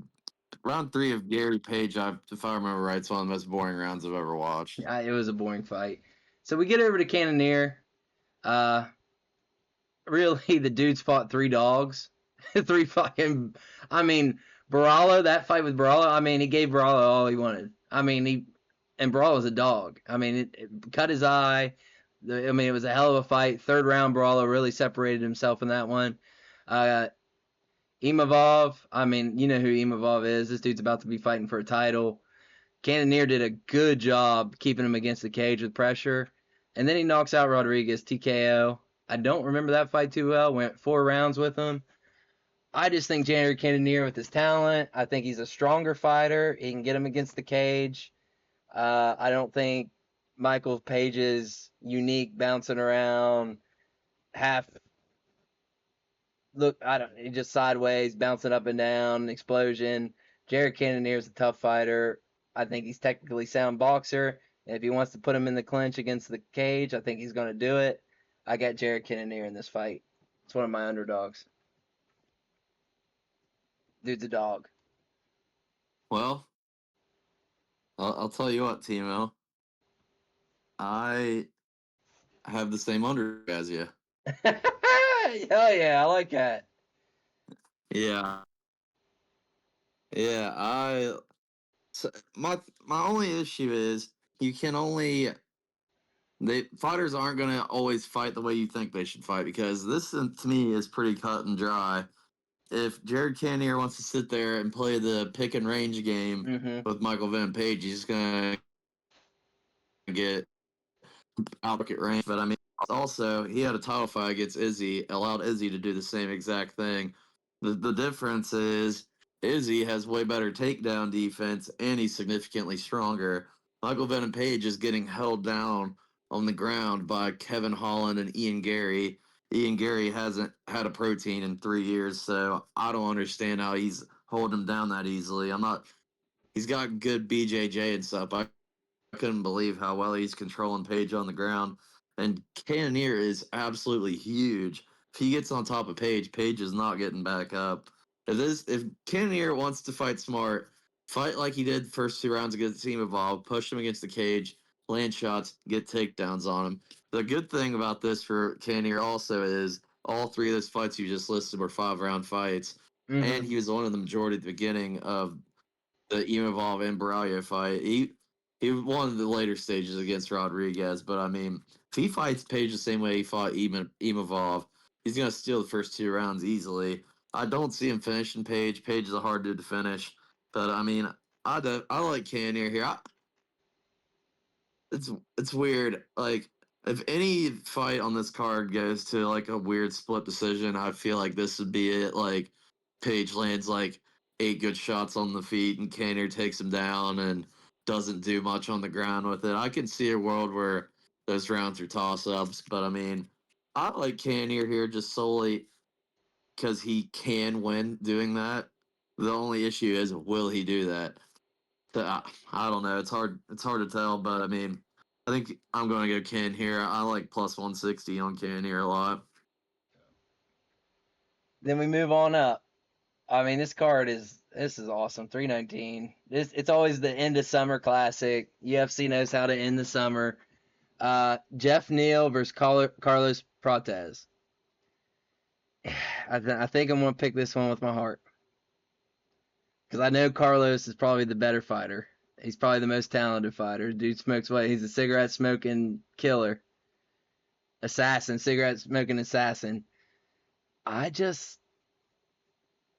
round three of Gary Page. If I remember right, it's one of the most boring rounds I've ever watched. It was a boring fight. So we get over to Cannonier. Uh, really, the dude's fought three dogs. Three fucking. I mean, Baralo, that fight with Baralo, I mean, he gave Baralo all he wanted. I mean, and Baralo's a dog. I mean, it cut his eye. I mean, it was a hell of a fight. Third round, Baralo really separated himself in that one. Uh, Imavov, I mean, you know who Imavov is. This dude's about to be fighting for a title. Cannonier did a good job keeping him against the cage with pressure. And then he knocks out Rodriguez, TKO. I don't remember that fight too well. Went 4 rounds with him. I just think January Cannonier with his talent, I think he's a stronger fighter. He can get him against the cage. I don't think Michael Page's unique bouncing around half look, I don't he just sideways, bouncing up and down, explosion. Jared Cannonier's a tough fighter. I think he's technically sound boxer. And if he wants to put him in the clinch against the cage, I think he's going to do it. I got Jared Cannonier in this fight. It's one of my underdogs. Dude's a dog. Well, I'll tell you what, Timo. I have the same under as you. Hell yeah, I like that. Yeah, yeah. So my only issue is you can only they fighters aren't gonna always fight the way you think they should fight because this to me is pretty cut and dry. If Jared Cannonier wants to sit there and play the pick and range game Mm-hmm. with Michael Van Page, he's gonna get out at range. But I mean, also he had a title fight against Izzy, allowed Izzy to do the same exact thing. The difference is Izzy has way better takedown defense and he's significantly stronger. Michael Venom Page is getting held down on the ground by Kevin Holland and Ian Gary. Ian Gary hasn't had a protein in 3 years, so I don't understand how he's holding him down that easily. I'm not. He's got good BJJ and stuff. I couldn't believe how well he's controlling Page on the ground. And Cannonier is absolutely huge. If he gets on top of Page, Page is not getting back up. If Cannonier wants to fight smart, fight like he did the first 2 rounds against Team Evolve, push him against the cage, land shots, get takedowns on him. The good thing about this for Cannonier also is all three of those fights you just listed were 5 round fights. And Mm-hmm. he was on in the majority at the beginning of the Imavov and Baralho fight. He won the later stages against Rodriguez, but I mean, if he fights Page the same way he fought Imavov, he's gonna steal the first 2 rounds easily. I don't see him finishing Page. Page is a hard dude to finish, but I mean, I like Cannonier here. It's weird. Like if any fight on this card goes to like a weird split decision, I feel like this would be it. Like Page lands like 8 good shots on the feet, and Cannonier takes him down and doesn't do much on the ground with it. I can see a world where those rounds are toss ups, but I mean, I like Cannonier here just solely because he can win doing that. The only issue is will he do that? I don't know. It's hard to tell, but I mean, I think I'm going to go Ken here. I like plus 160 on Ken here a lot. Then we move on up. I mean, this is awesome. 319. It's always the end of summer classic. UFC knows how to end the summer. Jeff Neal versus Carlos Prates. I think I'm gonna pick this one with my heart because I know Carlos is probably the better fighter. He's probably the most talented fighter. Dude smokes what? He's a cigarette smoking killer, assassin, cigarette smoking assassin. I just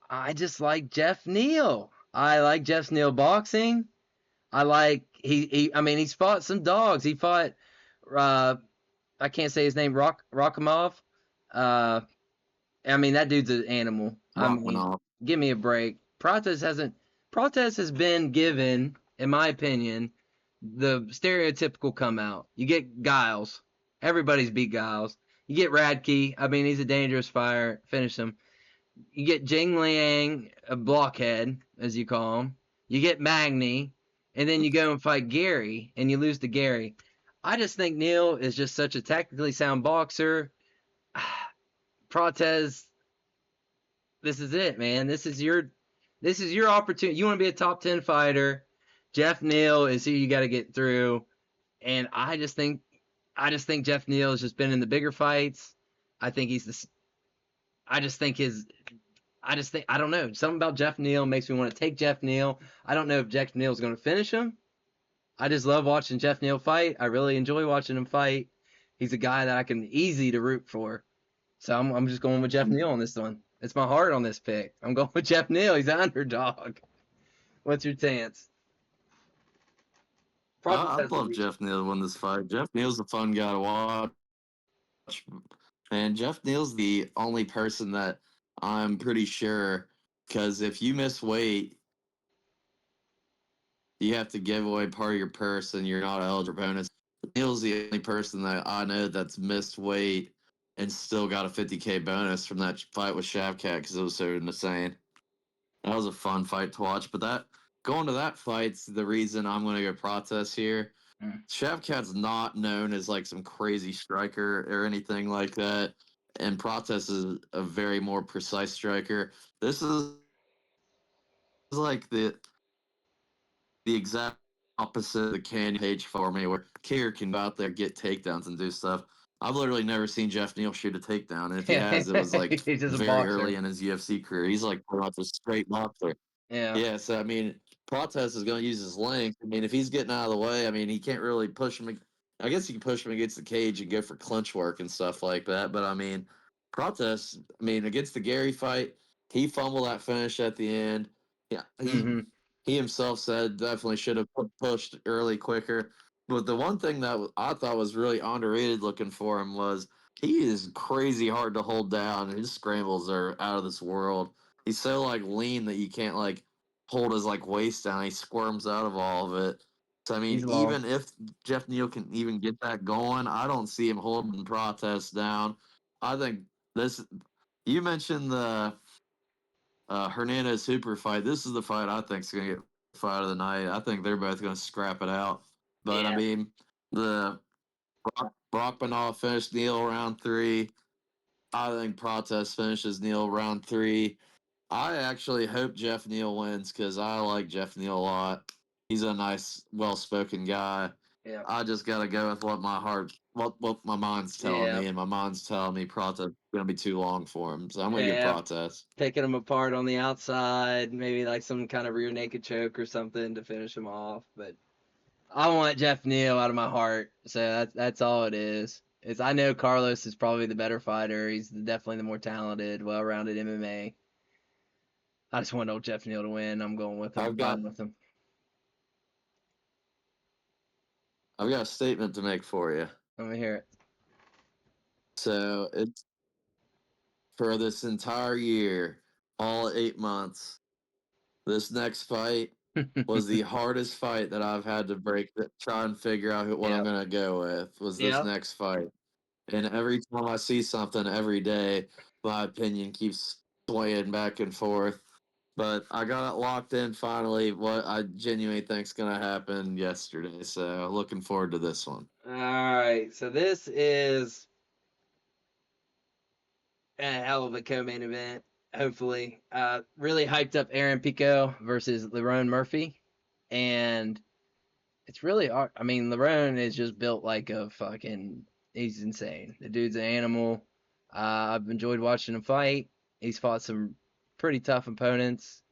I just like Jeff Neal. I like Jeff Neal boxing. I like I mean he's fought some dogs. He fought uh I can't say his name Rockamov. Uh I mean that dude's an animal. I mean, Rachmanov. give me a break. Prates has been given, in my opinion, the stereotypical come out. You get Giles. Everybody's beat Giles. You get Radke. I mean, he's a dangerous fighter. Finish him. You get Jing Liang, a blockhead, as you call him. You get Magny, and then you go and fight Gary, and you lose to Gary. I just think Neil is just such a technically sound boxer. Protez, this is it, man. This is your opportunity. You want to be a top 10 fighter. Jeff Neal is who you got to get through. And I just think Jeff Neal has just been in the bigger fights. I think he's the I just think his I just think I don't know. Something about Jeff Neal makes me want to take Jeff Neal. I don't know if Jeff Neal's going to finish him. I just love watching Jeff Neal fight. I really enjoy watching him fight. He's a guy that I can easy to root for. So I'm just going with Jeff Neal on this one. It's my heart on this pick. I'm going with Jeff Neal. He's an underdog. What's your chance? Protest I'd has the love reach. Jeff Neal to win this fight. Jeff Neal's a fun guy to watch. And Jeff Neal's the only person that I'm pretty sure, because if you miss weight, you have to give away part of your purse and you're not eligible for bonus. Neal's the only person that I know that's missed weight and still got a 50K bonus from that fight with Shavkat because it was so insane. That was a fun fight to watch. But that going to that fight's the reason I'm going to go protest here. Mm. Shavkat's not known as like some crazy striker or anything like that, and Protest is a very more precise striker. This is like the exact opposite of the Canyon page for me, where Kier can go out there, get takedowns, and do stuff. I've literally never seen Jeff Neal shoot a takedown, and if he has, it was like He's just a very early boxer. in his UFC career. He's like pretty much a straight boxer. Yeah. Yeah, so I mean, Protest is going to use his length. I mean, if he's getting out of the way, I mean, he can't really push him. I guess he can push him against the cage and go for clinch work and stuff like that. But I mean, Protest, I mean, against the Gary fight, he fumbled that finish at the end. Yeah, Mm-hmm. he himself said definitely should have pushed early quicker. But the one thing that I thought was really underrated looking for him was he is crazy hard to hold down. His scrambles are out of this world. He's so like lean that you can't like hold his like waist down. He squirms out of all of it. So I mean, He's long. even if Jeff Neal can even get that going, I don't see him holding Protest down. I think this. You mentioned the Hernandez Hooper fight. This is the fight I think is going to get fight of the night. I think they're both going to scrap it out. But I Yeah. mean, the Brock Benoit finished Neal round three. I think Protest finishes Neal round three. I actually hope Jeff Neal wins because I like Jeff Neal a lot. He's a nice, well-spoken guy. Yeah. I just got to go with what my heart, what my mind's telling Yeah. me, and my mind's telling me Protest is going to be too long for him. So I'm going to give Yeah. Protest. Picking him apart on the outside, maybe like some kind of rear naked choke or something to finish him off. But I want Jeff Neal out of my heart, so that's all it is. Is I know Carlos is probably the better fighter. He's definitely the more talented, well-rounded MMA. I just want old Jeff Neal to win. I'm going with him. I've got Riding with him. I've got a statement to make for you. Let me hear So it's for this entire year, all 8 months. This next fight was it. the hardest fight that I've had to try and figure out what I'm Yep. gonna go with. Was this Yep. next fight? And every time I see something every day, my opinion keeps swaying back and forth. But I got it locked in finally. What I genuinely think is gonna happen yesterday. So looking forward to this one. All right. So this is a hell of a co-main event. Hopefully, really hyped up Aaron Pico versus Lerone Murphy, and it's really. I mean, Lerone is just built like a fucking. He's insane. The dude's an animal. I've enjoyed watching him fight. He's fought some pretty tough opponents.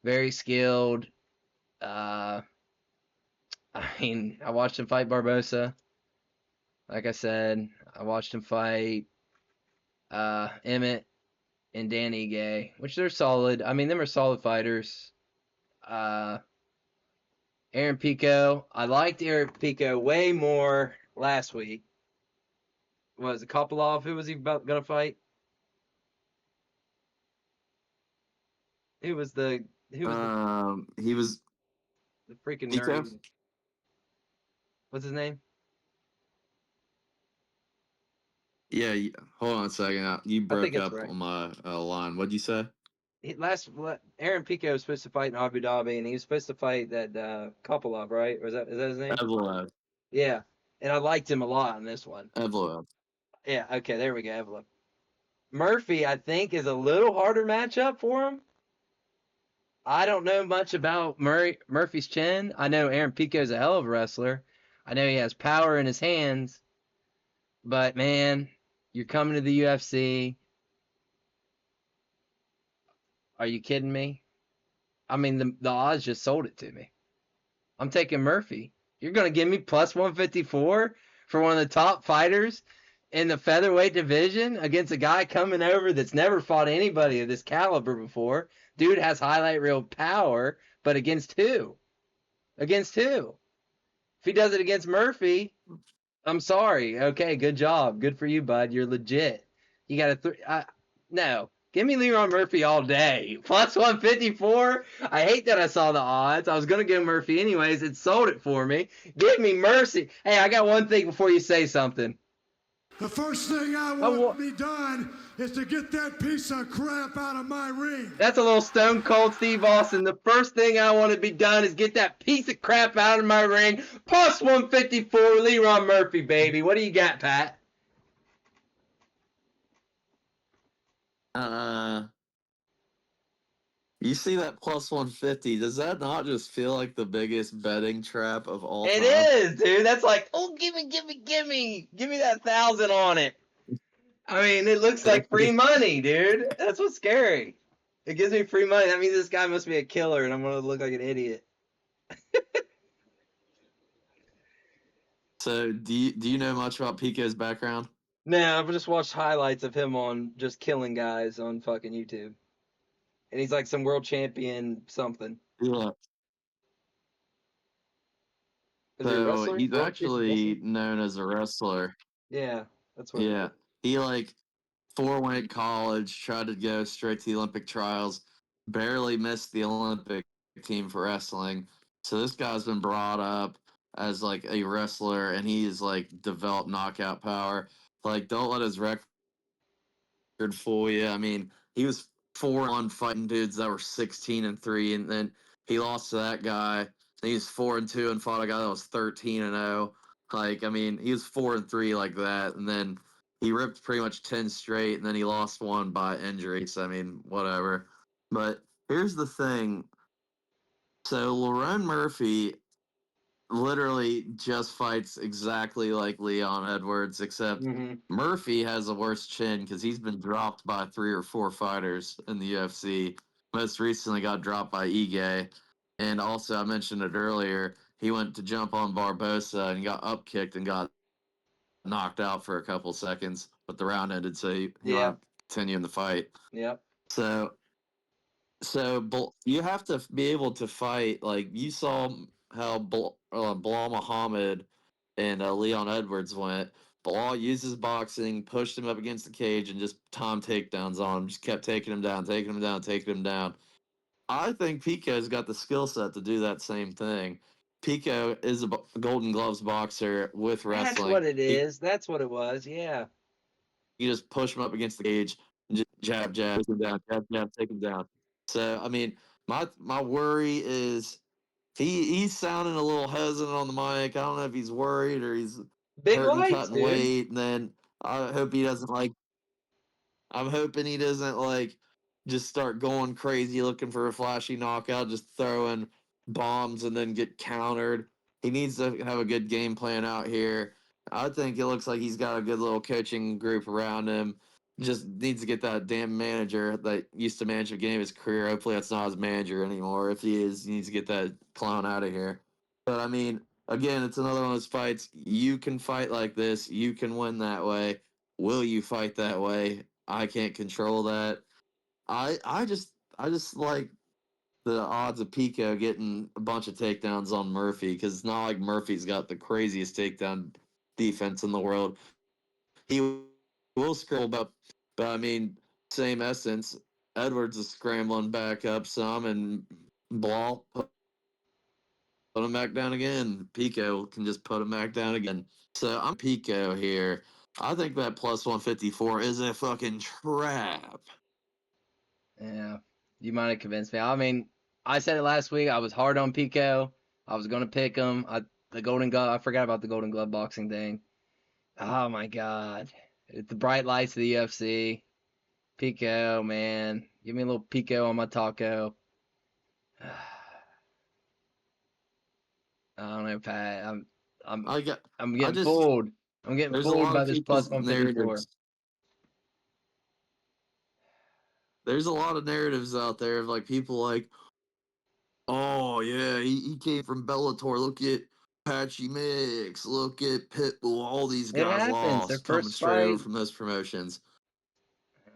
Very skilled. Uh, I mean, I watched him fight Barbosa. Like I said, I watched him fight Emmett and Danny Gay, which they're solid. I mean, them are solid fighters. Uh, Aaron Pico, I liked Aaron Pico way more last week. Was it Kopilov? Who was he about gonna fight? Who was the who was He was the freaking Pico. nerdy? What's his name? Yeah, hold on a second. You I think broke that's up right. on my line. What'd you say? Aaron Pico was supposed to fight in Abu Dhabi, and he was supposed to fight that Kopylov, right? Or is that his name? Evloev. Yeah, and I liked him a lot in this one. Evloev. Yeah, okay, there we go, Evelyn. Murphy, I think, is a little harder matchup for him. I don't know much about Murphy's chin. I know Aaron Pico's a hell of a wrestler. I know he has power in his hands, but man, you're coming to the UFC. Are you kidding me? I mean, the odds just sold it to me. I'm taking Murphy. You're going to give me plus 154 for one of the top fighters in the featherweight division against a guy coming over that's never fought anybody of this caliber before. Dude has highlight reel power, but against who? Against who? If he does it against Murphy, I'm sorry. Okay, good job. Good for you, bud. You're legit. You got a no. Give me Leron Murphy all day. Plus 154. I hate that I saw the odds. I was going to give Murphy anyways. It sold it for me. Give me mercy. Hey, I got one thing before you say something. The first thing I want to be done is to get that piece of crap out of my ring. That's a little Stone Cold Steve Austin. The first thing I want to be done is get that piece of crap out of my ring. Plus 154, Leron Murphy, baby. What do you got, Pat? Uh, you see that plus 150? Does that not just feel like the biggest betting trap of all It time? is, dude. That's like, oh, give me that 1,000 on it. I mean, it looks like free money, dude. That's what's scary. It gives me free money. That means this guy must be a killer, and I'm gonna look like an idiot. So, do you know much about Pico's background? Nah, I've just watched highlights of him on just killing guys on fucking YouTube, and he's like some world champion something. Yeah. Is he a So wrestler? he's World champion wrestler? actually known as a wrestler. Yeah, that's what it Yeah. is. He like went college, tried to go straight to the Olympic trials, barely missed the Olympic team for wrestling. So this guy's been brought up as like a wrestler and he's like developed knockout power. Like don't let his record fool you. I mean, he was 4-1 fighting dudes that were 16-3, and then he lost to that guy. He was 4-2 and fought a guy that was 13-0. Like, I mean, he was 4-3 like that, and then he ripped pretty much 10 straight, and then he lost one by injury. So I mean, whatever. But here's the thing. So Lerone Murphy literally just fights exactly like Leon Edwards, except Mm-hmm. Murphy has a worse chin because he's been dropped by 3 or 4 fighters in the UFC. Most recently got dropped by Ige. And also, I mentioned it earlier, he went to jump on Barbosa and got up kicked and got knocked out for a couple seconds, but the round ended, so he Yeah. might continue in the fight. Yep. So you have to be able to fight. Like you saw how Bilal Muhammad and Leon Edwards went. Bilal used his boxing, pushed him up against the cage, and just time takedowns on him. Just kept taking him down, taking him down, taking him down. I think Pico's got the skill set to do that same thing. Pico is a Golden Gloves boxer with That's wrestling. what it He is. That's what it was. Yeah. You just push him up against the cage, and just jab, jab, take him down, jab, jab, take him down. So I mean, my worry is he's sounding a little hesitant on the mic. I don't know if he's worried or he's Big hurting lights, cutting dude. weight. And then I hope he doesn't like. I'm hoping he doesn't like just start going crazy looking for a flashy knockout, just throwing bombs and then get countered. He needs to have a good game plan out here. I think it looks like he's got a good little coaching group around him. Just needs to get that damn manager that used to manage the game of his career. Hopefully, that's not his manager anymore. If he is, he needs to get that clown out of here. But I mean, again, it's another one of those fights. You can fight like this. You can win that way. Will you fight that way? I can't control that. I just like the odds of Pico getting a bunch of takedowns on Murphy because it's not like Murphy's got the craziest takedown defense in the world. He will scramble up, but I mean, same essence. Edwards is scrambling back up some, and Ball put him back down again. Pico can just put him back down again. So I'm Pico here I think that plus 154 is a fucking trap. Yeah, you might have convinced me. I mean, I said it last week. I was hard on Pico. I was gonna pick him. The Golden Glove. I forgot about the Golden Glove boxing thing. Oh my God, it's the bright lights of the UFC. Pico, man, give me a little Pico on my taco. I don't know, Pat. I'm I got. I'm I getting just. fooled. I'm getting There's a fooled lot by of this plus people's 154. narratives. There's a lot of narratives out there of like people like, oh yeah, he came from Bellator. Look at Patchy Mix. Look at Pitbull. All these It guys happens. Their lost coming first straight over fight. from those promotions.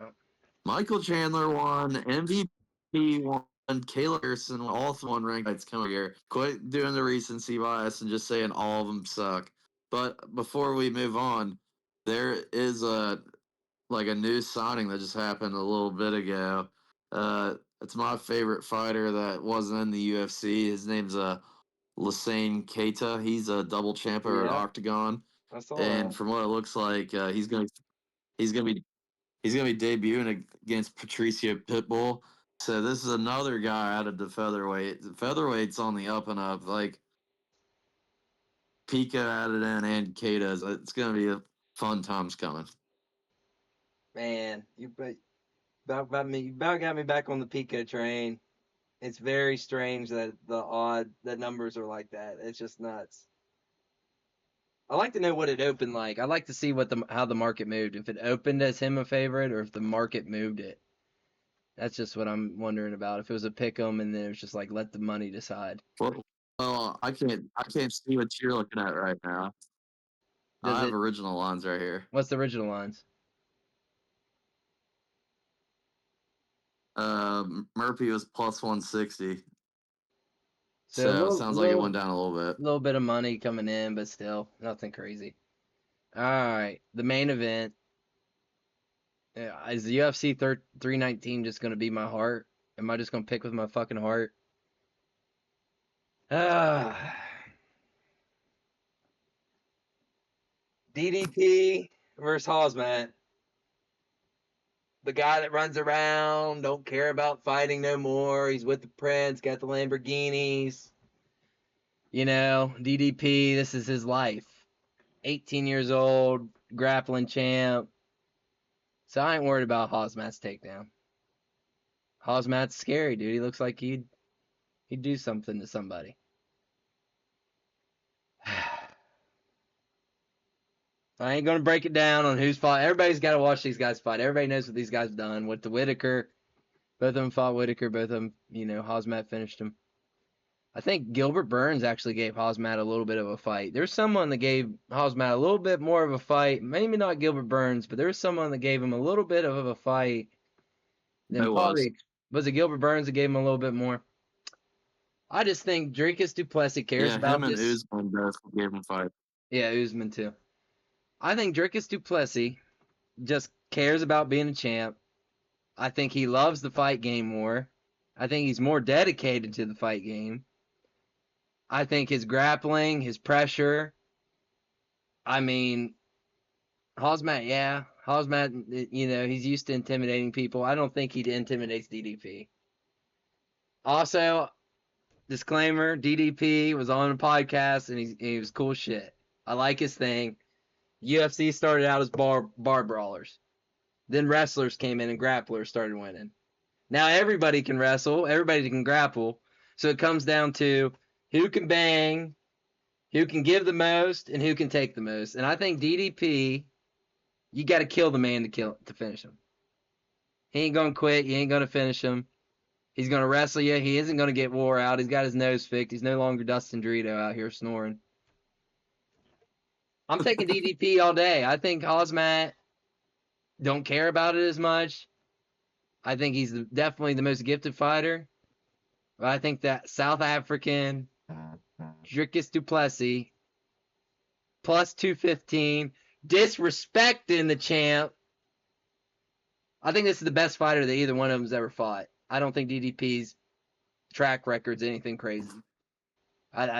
Yeah. Michael Chandler won, MVP won, Kayla Harrison won, all one ranked fights coming here. Quit doing the recency bias and just saying all of them suck. But before we move on, there is a new signing that just happened a little bit ago. It's my favorite fighter that wasn't in the UFC. His name's Lassane Keita. He's a double champ over at Yeah, Octagon, I saw and that. from what it looks like, he's gonna be he's gonna be debuting against Patricio Pitbull. So this is another guy out of the featherweight. The featherweight's on the up and up. Like Pika added in and Keita. It's gonna be a fun times coming. Man, you about got me back on the Pico train. It's very strange that the numbers are like that. It's just nuts. I like to know what it opened like. I like to see how the market moved. If it opened as him a favorite or if the market moved it. That's just what I'm wondering about. If it was a pick 'em and then it was just like let the money decide. Well, I can't see what you're looking at right now. Does I have it? original lines right here. What's the original lines? Murphy was plus 160, So so it sounds like it went down a little bit. little bit of money coming in, but still nothing crazy. All right, the main event. Is the UFC 319 just gonna be my heart? Am I just gonna pick with my fucking heart? Ah, DDP versus Hosmat. The guy that runs around, don't care about fighting no more. He's with the Prince, got the Lamborghinis. You know, DDP, this is his life. 18 years old, grappling champ. So I ain't worried about Hosmat's takedown. Hosmat's scary, dude. He looks like he'd do something to somebody. I ain't gonna break it down on who's fought. Everybody's got to watch these guys fight. Everybody knows what these guys done. With the Whitaker, both of them fought Whitaker. Both of them, Hosmat finished him. I think Gilbert Burns actually gave Hosmat a little bit of a fight. There's someone that gave Hosmat a little bit more of a fight. Maybe not Gilbert Burns, but there was someone that gave him a little bit of a fight. Then It was. probably was it Gilbert Burns that gave him a little bit more. I just think Dricus Duplessis cares Yeah, him about and this. Usman both gave him a fight. Yeah, Usman too. I think Dricus Duplessis just cares about being a champ. I think he loves the fight game more. I think he's more dedicated to the fight game. I think his grappling, his pressure. I mean, Hosmat, yeah. Hosmat, he's used to intimidating people. I don't think he intimidates DDP. Also, disclaimer, DDP was on a podcast and he was cool shit. I like his thing. UFC started out as bar brawlers. Then wrestlers came in and grapplers started winning. Now everybody can wrestle, everybody can grapple. So it comes down to who can bang, who can give the most, and who can take the most. And I think DDP, you got to kill the man to finish him. He ain't gonna quit. You ain't gonna finish him. He's gonna wrestle you. He isn't gonna get wore out. He's got his nose fixed. He's no longer Dustin Dorito out here snoring. I'm taking DDP all day. I think Hosmat don't care about it as much. I think he's definitely the most gifted fighter. But I think that South African Dricus Duplessis plus 215 disrespecting the champ. I think this is the best fighter that either one of them's ever fought. I don't think DDP's track record's anything crazy.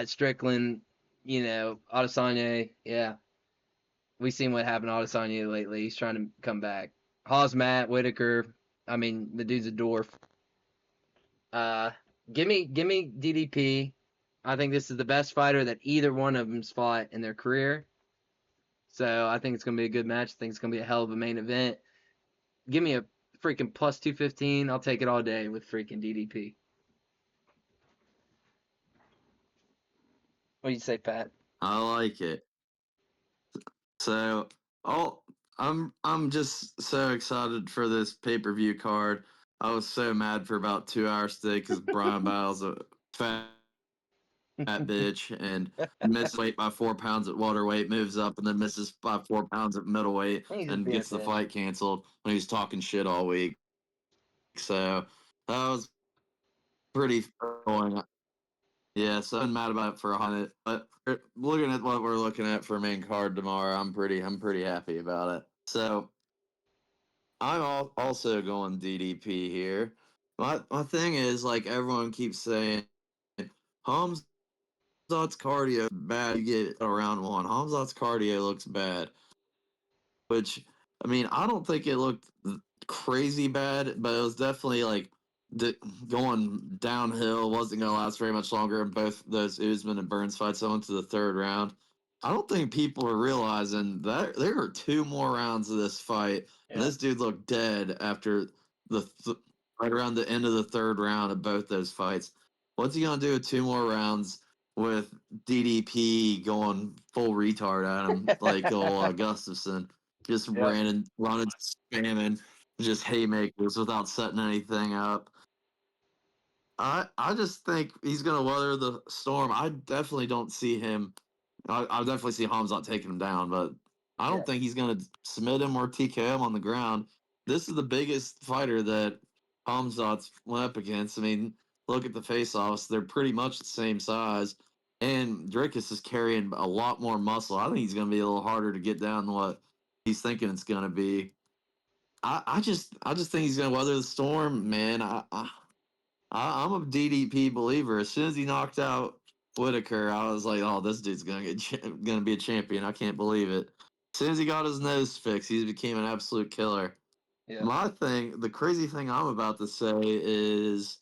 Strickland, Adesanya, yeah. we've seen what happened to Adesanya lately. He's trying to come back. Khamzat, Whitaker. I mean, the dude's a dwarf. Give me DDP. I think this is the best fighter that either one of them's fought in their career. So I think it's gonna be a good match. I think it's gonna be a hell of a main event. Give me a freaking plus 215. I'll take it all day with freaking DDP. What do you say, Pat? I like it. So, I'm just so excited for this pay-per-view card. I was so mad for about 2 hours today because Brian Battle's a fat bitch and missed weight by 4 pounds at welterweight, moves up and then misses by 4 pounds at middleweight He's just and being a gets the bitch. fight canceled when he's talking shit all week. So that was pretty annoying. Yeah, so I'm mad about it for 100. But looking at what we're looking at for main card tomorrow, I'm pretty happy about it. So I'm also going DDP here. My thing is like everyone keeps saying, Hamzat's cardio bad. You get around one. Hamzat's cardio looks bad, which I mean I don't think it looked crazy bad, but it was definitely like going downhill. Wasn't going to last very much longer in both those Usman and Burns fights. I went to the third round. I don't think people are realizing that there are 2 more rounds of this fight, and Yeah. this dude looked dead after right around the end of the third round of both those fights. What's he gonna do with 2 more rounds with DDP going full retard at him like old Gustafson, just Yep. running, spamming, just haymakers without setting anything up. I just think he's going to weather the storm. I definitely don't see him. I definitely see Hamzat taking him down, but I Yeah. don't think he's going to submit him or TKO him on the ground. This is the biggest fighter that Hamzat's went up against. I mean, look at the face-offs; they're pretty much the same size. And Dricus is carrying a lot more muscle. I think he's going to be a little harder to get down than what he's thinking it's going to be. I just think he's going to weather the storm, man. I'm a DDP believer. As soon as he knocked out Whitaker, I was like, "Oh, this dude's gonna be a champion." I can't believe it. As soon as he got his nose fixed, he became an absolute killer. Yeah. The crazy thing I'm about to say is,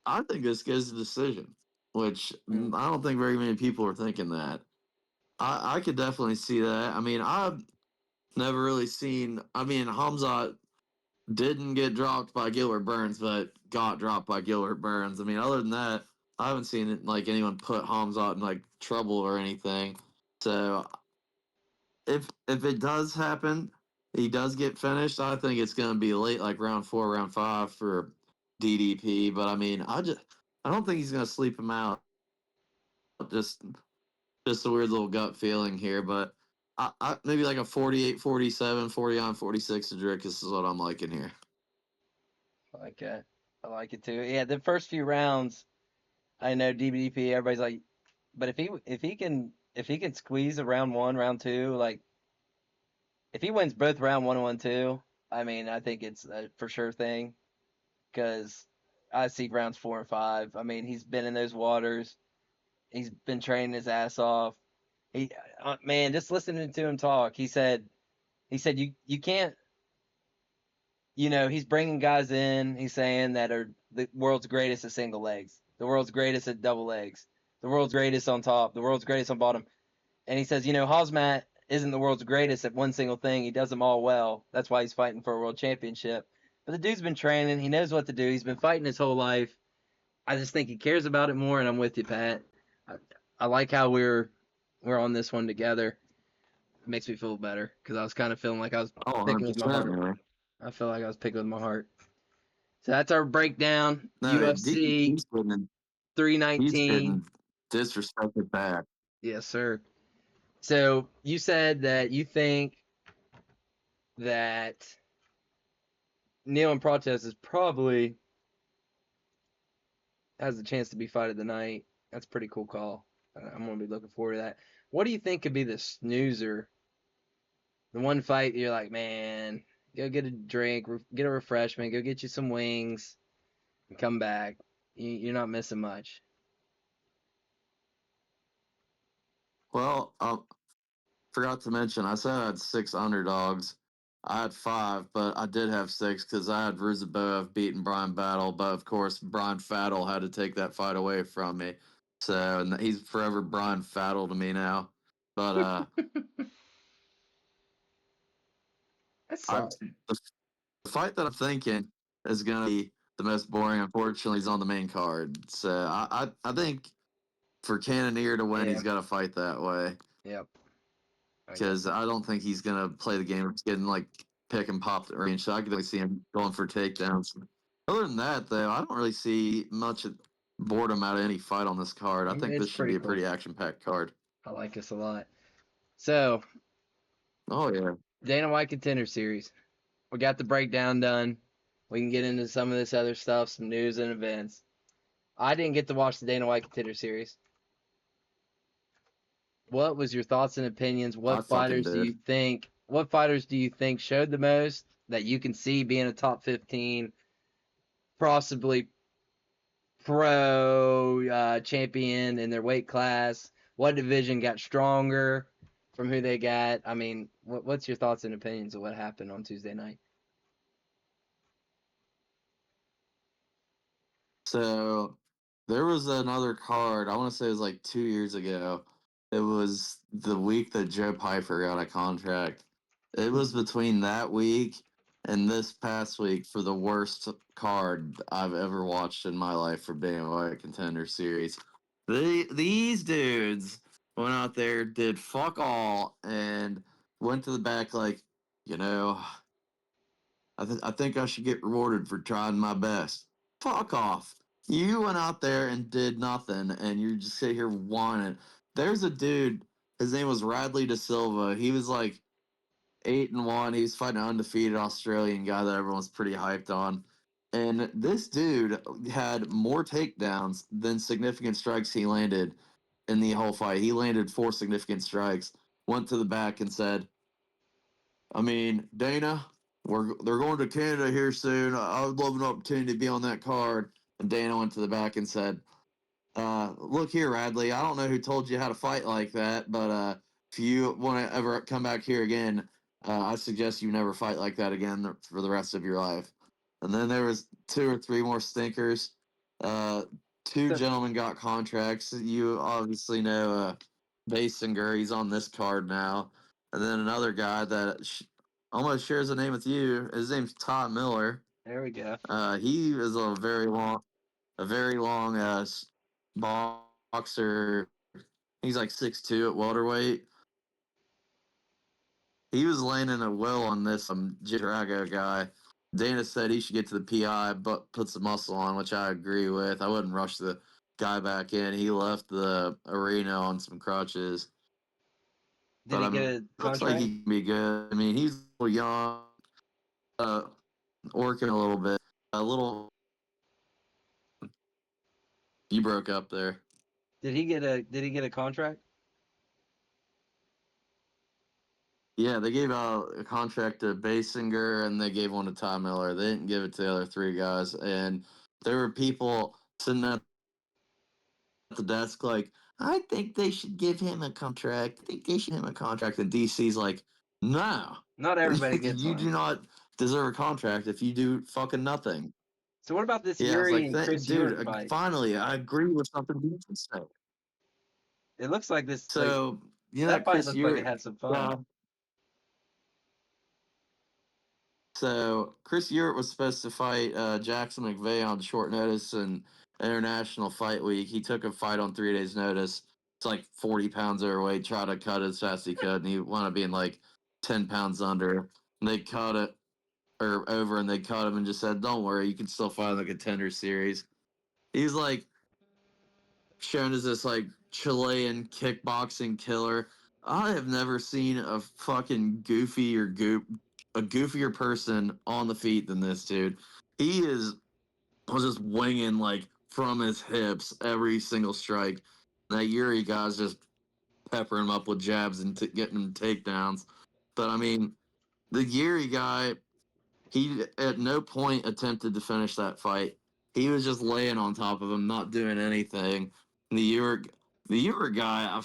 I think this goes to decision, which Mm. I don't think very many people are thinking that. I could definitely see that. I mean, I've never really seen. I mean, Hamzat didn't get dropped by Gilbert Burns, but got dropped by Gilbert Burns. I mean, other than that, I haven't seen it, like anyone put Hamzat in like trouble or anything. So if it does happen, he does get finished. I think it's going to be late, like round 4, round 5 for DDP. But I mean, I don't think he's going to sleep him out. Just just a weird little gut feeling here, but. Maybe like a 48-47, 40-46 to Dricus is what I'm liking here. I like that. I like it too. Yeah, the first few rounds, I know DDP. Everybody's like, but if he can squeeze a round one, round two, like if he wins both round one and one two, I mean, I think it's a for sure thing because I see rounds 4 and 5. I mean, he's been in those waters. He's been training his ass off. He, man, just listening to him talk, he said you can't, he's bringing guys in. He's saying that are the world's greatest at single legs, the world's greatest at double legs, the world's greatest on top, the world's greatest on bottom. And he says, Hosmat isn't the world's greatest at one single thing. He does them all well. That's why he's fighting for a world championship. But the dude's been training. He knows what to do. He's been fighting his whole life. I just think he cares about it more, and I'm with you, Pat. I, I like how we're on this one together. It makes me feel better because I was kind of feeling like I was Oh, picking with my 100%, heart. man. I feel like I was picking with my heart. So that's our breakdown. No, UFC he's 319. getting disrespected back. Yes, sir. So you said that you think that Neil and Protest is probably has a chance to be fight of the night. That's a pretty cool call. I'm gonna be looking forward to that. What do you think could be the snoozer? The one fight you're like, man, go get a drink, get a refreshment, go get you some wings, and come back. You're not missing much. Well, forgot to mention, I said I had 6 underdogs. I had 5, but I did have 6 because I had Ruziboev beating Brian Battle, but of course Brian Fattle had to take that fight away from me. So and he's forever Brian Fattle to me now. But That I sucks. the fight that I'm thinking is gonna be the most boring. Unfortunately, he's on the main card. So I think for Cannonier to win, Yeah. he's got to fight that way. Yep. I got Because I don't think he's gonna play the game of getting like pick and pop the range. So I could really see him going for takedowns. Other than that, though, I don't really see much boredom out of any fight on this card. I think It's this should be pretty a cool. pretty action-packed card. I like this a lot. So, Oh yeah, Dana White Contender Series. We got the breakdown done. We can get into some of this other stuff, some news and events. I didn't get to watch the Dana White Contender Series. What was your thoughts and opinions? I What fucking fighters do you did. think? What fighters do you think showed the most that you can see being a top 15, possibly pro champion in their weight class? What division got stronger from who they got? I mean, what's your thoughts and opinions of what happened on Tuesday night? So there was another card. I want to say it was like 2 years ago. It was the week that Joe Piper got a contract. It was between that week and this past week for the worst card I've ever watched in my life for being a White Contender Series. These dudes went out there, did fuck all, and went to the back like, you know, I think I should get rewarded for trying my best. Fuck off. You went out there and did nothing, and you just sit here whining. There's a dude. His name was Radley De Silva. He was like 8-1. He was fighting an undefeated Australian guy that everyone's pretty hyped on. And this dude had more takedowns than significant strikes he landed in the whole fight. He landed 4 significant strikes. Went to the back and said, I mean, Dana, they're going to Canada here soon. I would love an opportunity to be on that card. And Dana went to the back and said, look here, Radley. I don't know who told you how to fight like that, but if you want to ever come back here again, I suggest you never fight like that again for the rest of your life." And then there was 2 or 3 more stinkers. Uh, 2 So, gentlemen got contracts. You obviously know Basinger. He's on this card now. And then another guy that almost shares a name with you. His name's Todd Miller. there we go. He is a very long boxer. He's like 6'2" at welterweight. He was landing a will on this Drago guy. Dana said he should get to the PI, but put some muscle on, which I agree with. I wouldn't rush the guy back in. He left the arena on some crutches. Did But he I get mean, a looks like contract? he can be good. I mean, he's a little young, uh, working a little bit. A little. You broke up there. Did he get a contract? Yeah, they gave out a contract to Basinger and they gave one to Ty Miller. They didn't give it to the other 3 guys. And there were people sitting at the desk like, I think they should give him a contract. I think they should give him a contract. And DC's like, no, Not everybody gets you one. do not deserve a contract if you do fucking nothing. So what about this Yeah, I was Yuri like, and Chris dude, Ewart fight? finally, I agree with something you just said. It looks like this like So, that that fight Chris looked like it Ewart had some fun. guy. So Chris Ewart was supposed to fight Jackson McVeigh on short notice and International Fight Week. He took a fight on 3 days' notice. It's like 40 pounds overweight. Tried to cut it as fast as he could, and he wound up being like 10 pounds under. And they cut it or over, and they cut him and just said, "Don't worry, you can still fight in the Contender Series." He's like shown as this like Chilean kickboxing killer. I have never seen a fucking a goofier person on the feet than this dude. He was just winging like from his hips every single strike. That Yuri guy's just peppering him up with jabs and getting him takedowns. But I mean, the Yuri guy, he at no point attempted to finish that fight. He was just laying on top of him, not doing anything. And the Yuri guy,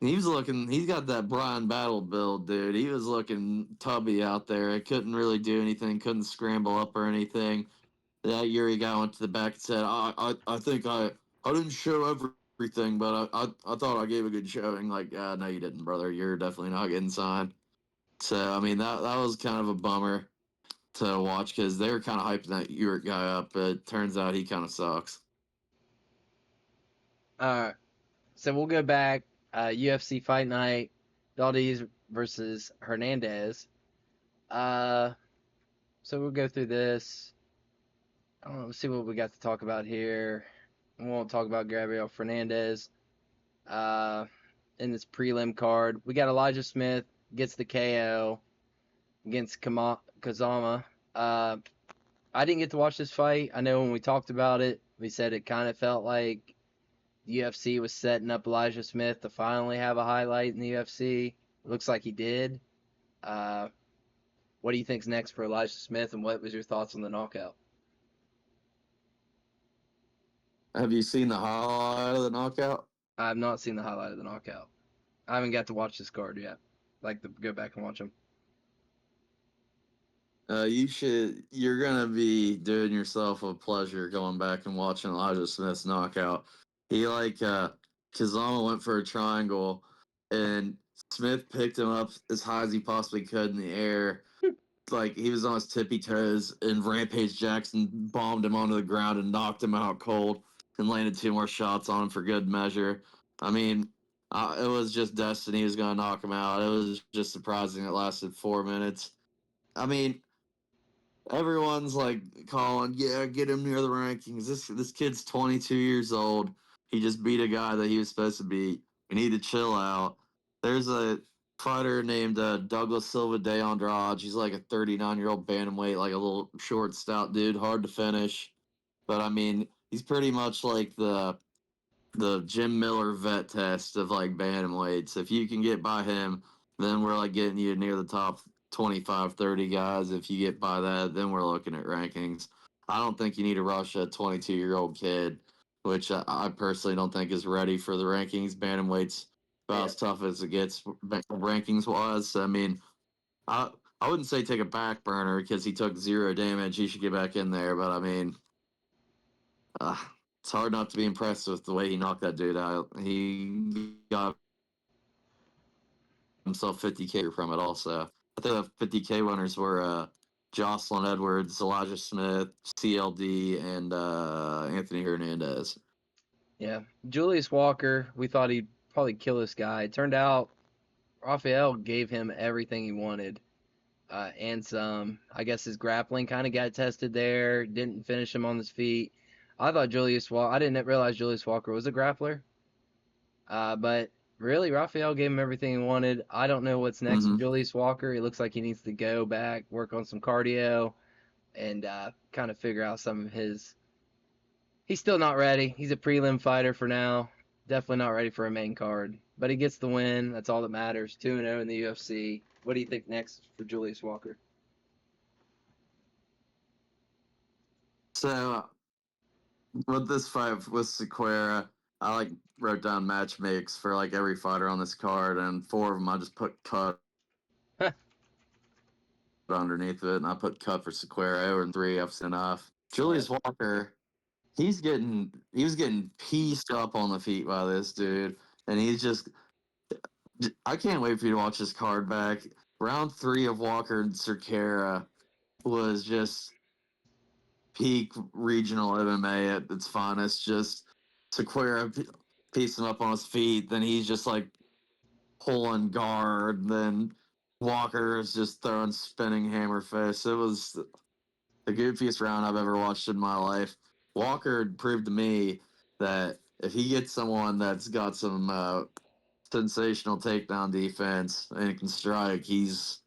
He's got that Brian Battle build, dude. He was looking tubby out there. I couldn't really do anything, couldn't scramble up or anything. That Yuri guy went to the back and said, I think I didn't show everything, but I thought I gave a good showing. Like, no, you didn't, brother. You're definitely not getting signed. So, I mean, that was kind of a bummer to watch because they were kind of hyping that Uric guy up, but it turns out he kind of sucks. All right. So we'll go back. UFC Fight Night. Valdez versus Hernandez. So we'll go through this. I don't know. Let's see what we got to talk about here. We won't talk about Gabriel Fernandez. In this prelim card, we got Elijah Smith gets the KO against Kazama. I didn't get to watch this fight. I know when we talked about it, we said it kind of felt like the UFC was setting up Elijah Smith to finally have a highlight in the UFC. Looks like he did. What do you think's next for Elijah Smith, and what was your thoughts on the knockout? Have you seen the highlight of the knockout? I have not seen the highlight of the knockout. I haven't got to watch this card yet. I'd like to go back and watch him. You should. You're gonna be doing yourself a pleasure going back and watching Elijah Smith's knockout. He Kazama went for a triangle, and Smith picked him up as high as he possibly could in the air. Like he was on his tippy toes, and Rampage Jackson bombed him onto the ground and knocked him out cold, and landed 2 more shots on him for good measure. I mean, it was just destiny. He was gonna knock him out. It was just surprising it lasted 4 minutes. I mean, everyone's like calling, yeah, get him near the rankings. This kid's 22 years old. He just beat a guy that he was supposed to beat. We need to chill out. There's a fighter named Douglas Silva de Andrade. He's like a 39-year-old bantamweight, like a little short, stout dude, hard to finish. But I mean, he's pretty much like the Jim Miller vet test of like bantamweights. If you can get by him, then we're like getting you near the top 25, 30 guys. If you get by that, then we're looking at rankings. I don't think you need to rush a 22-year-old kid, which I personally don't think is ready for the rankings. Bantamweight's about Yeah. as tough as it gets rankings wise. I mean, I I wouldn't say take a back burner because he took 0 damage. He should get back in there, but I mean, uh, it's hard not to be impressed with the way he knocked that dude out. He got himself 50K from it also. I think the 50K winners were Jocelyn Edwards, Elijah Smith, CLD, and Anthony Hernandez. Yeah. Julius Walker, we thought he'd probably kill this guy. It turned out Rafael gave him everything he wanted. And some. I guess his grappling kind of got tested there. Didn't finish him on his feet. I didn't realize Julius Walker was a grappler. But really, Rafael gave him everything he wanted. I don't know what's next for Julius Walker. It looks like he needs to go back, work on some cardio, and kind of figure out some of his. He's still not ready. He's a prelim fighter for now. Definitely not ready for a main card. But he gets the win. That's all that matters. 2-0 in the UFC. What do you think next for Julius Walker? So with this fight with Sequeira, I like wrote down match makes for like every fighter on this card, and 4 of them I just put cut underneath it, and I put cut for Sequeira, and 3 F's enough. Julius Walker, he was getting pieced up on the feet by this dude, and I can't wait for you to watch this card back. Round 3 of Walker and Cerquera was just peak regional MMA at its finest. Just Sequeira piecing him up on his feet, then he's just like pulling guard, then Walker is just throwing spinning hammer fist. It was the goofiest round I've ever watched in my life. Walker proved to me that if he gets someone that's got some sensational takedown defense and can strike, he's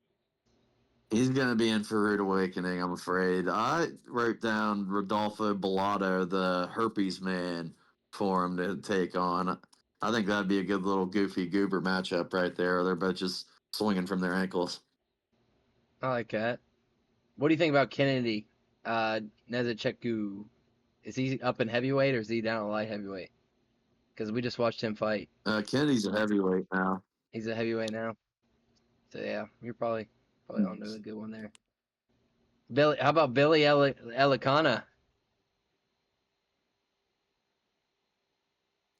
gonna be in for a rude awakening, I'm afraid. I wrote down Rodolfo Bellato, the herpes man, for him to take on. I think that'd be a good little goofy goober matchup right there. They're both just swinging from their ankles. I like that. What do you think about Kennedy? Nezecheku? Is he up in heavyweight or is he down at light heavyweight? Because we just watched him fight. Kennedy's a heavyweight now. He's a heavyweight now. So yeah, you're probably on to a good one there. Billy, how about Billy Elicana?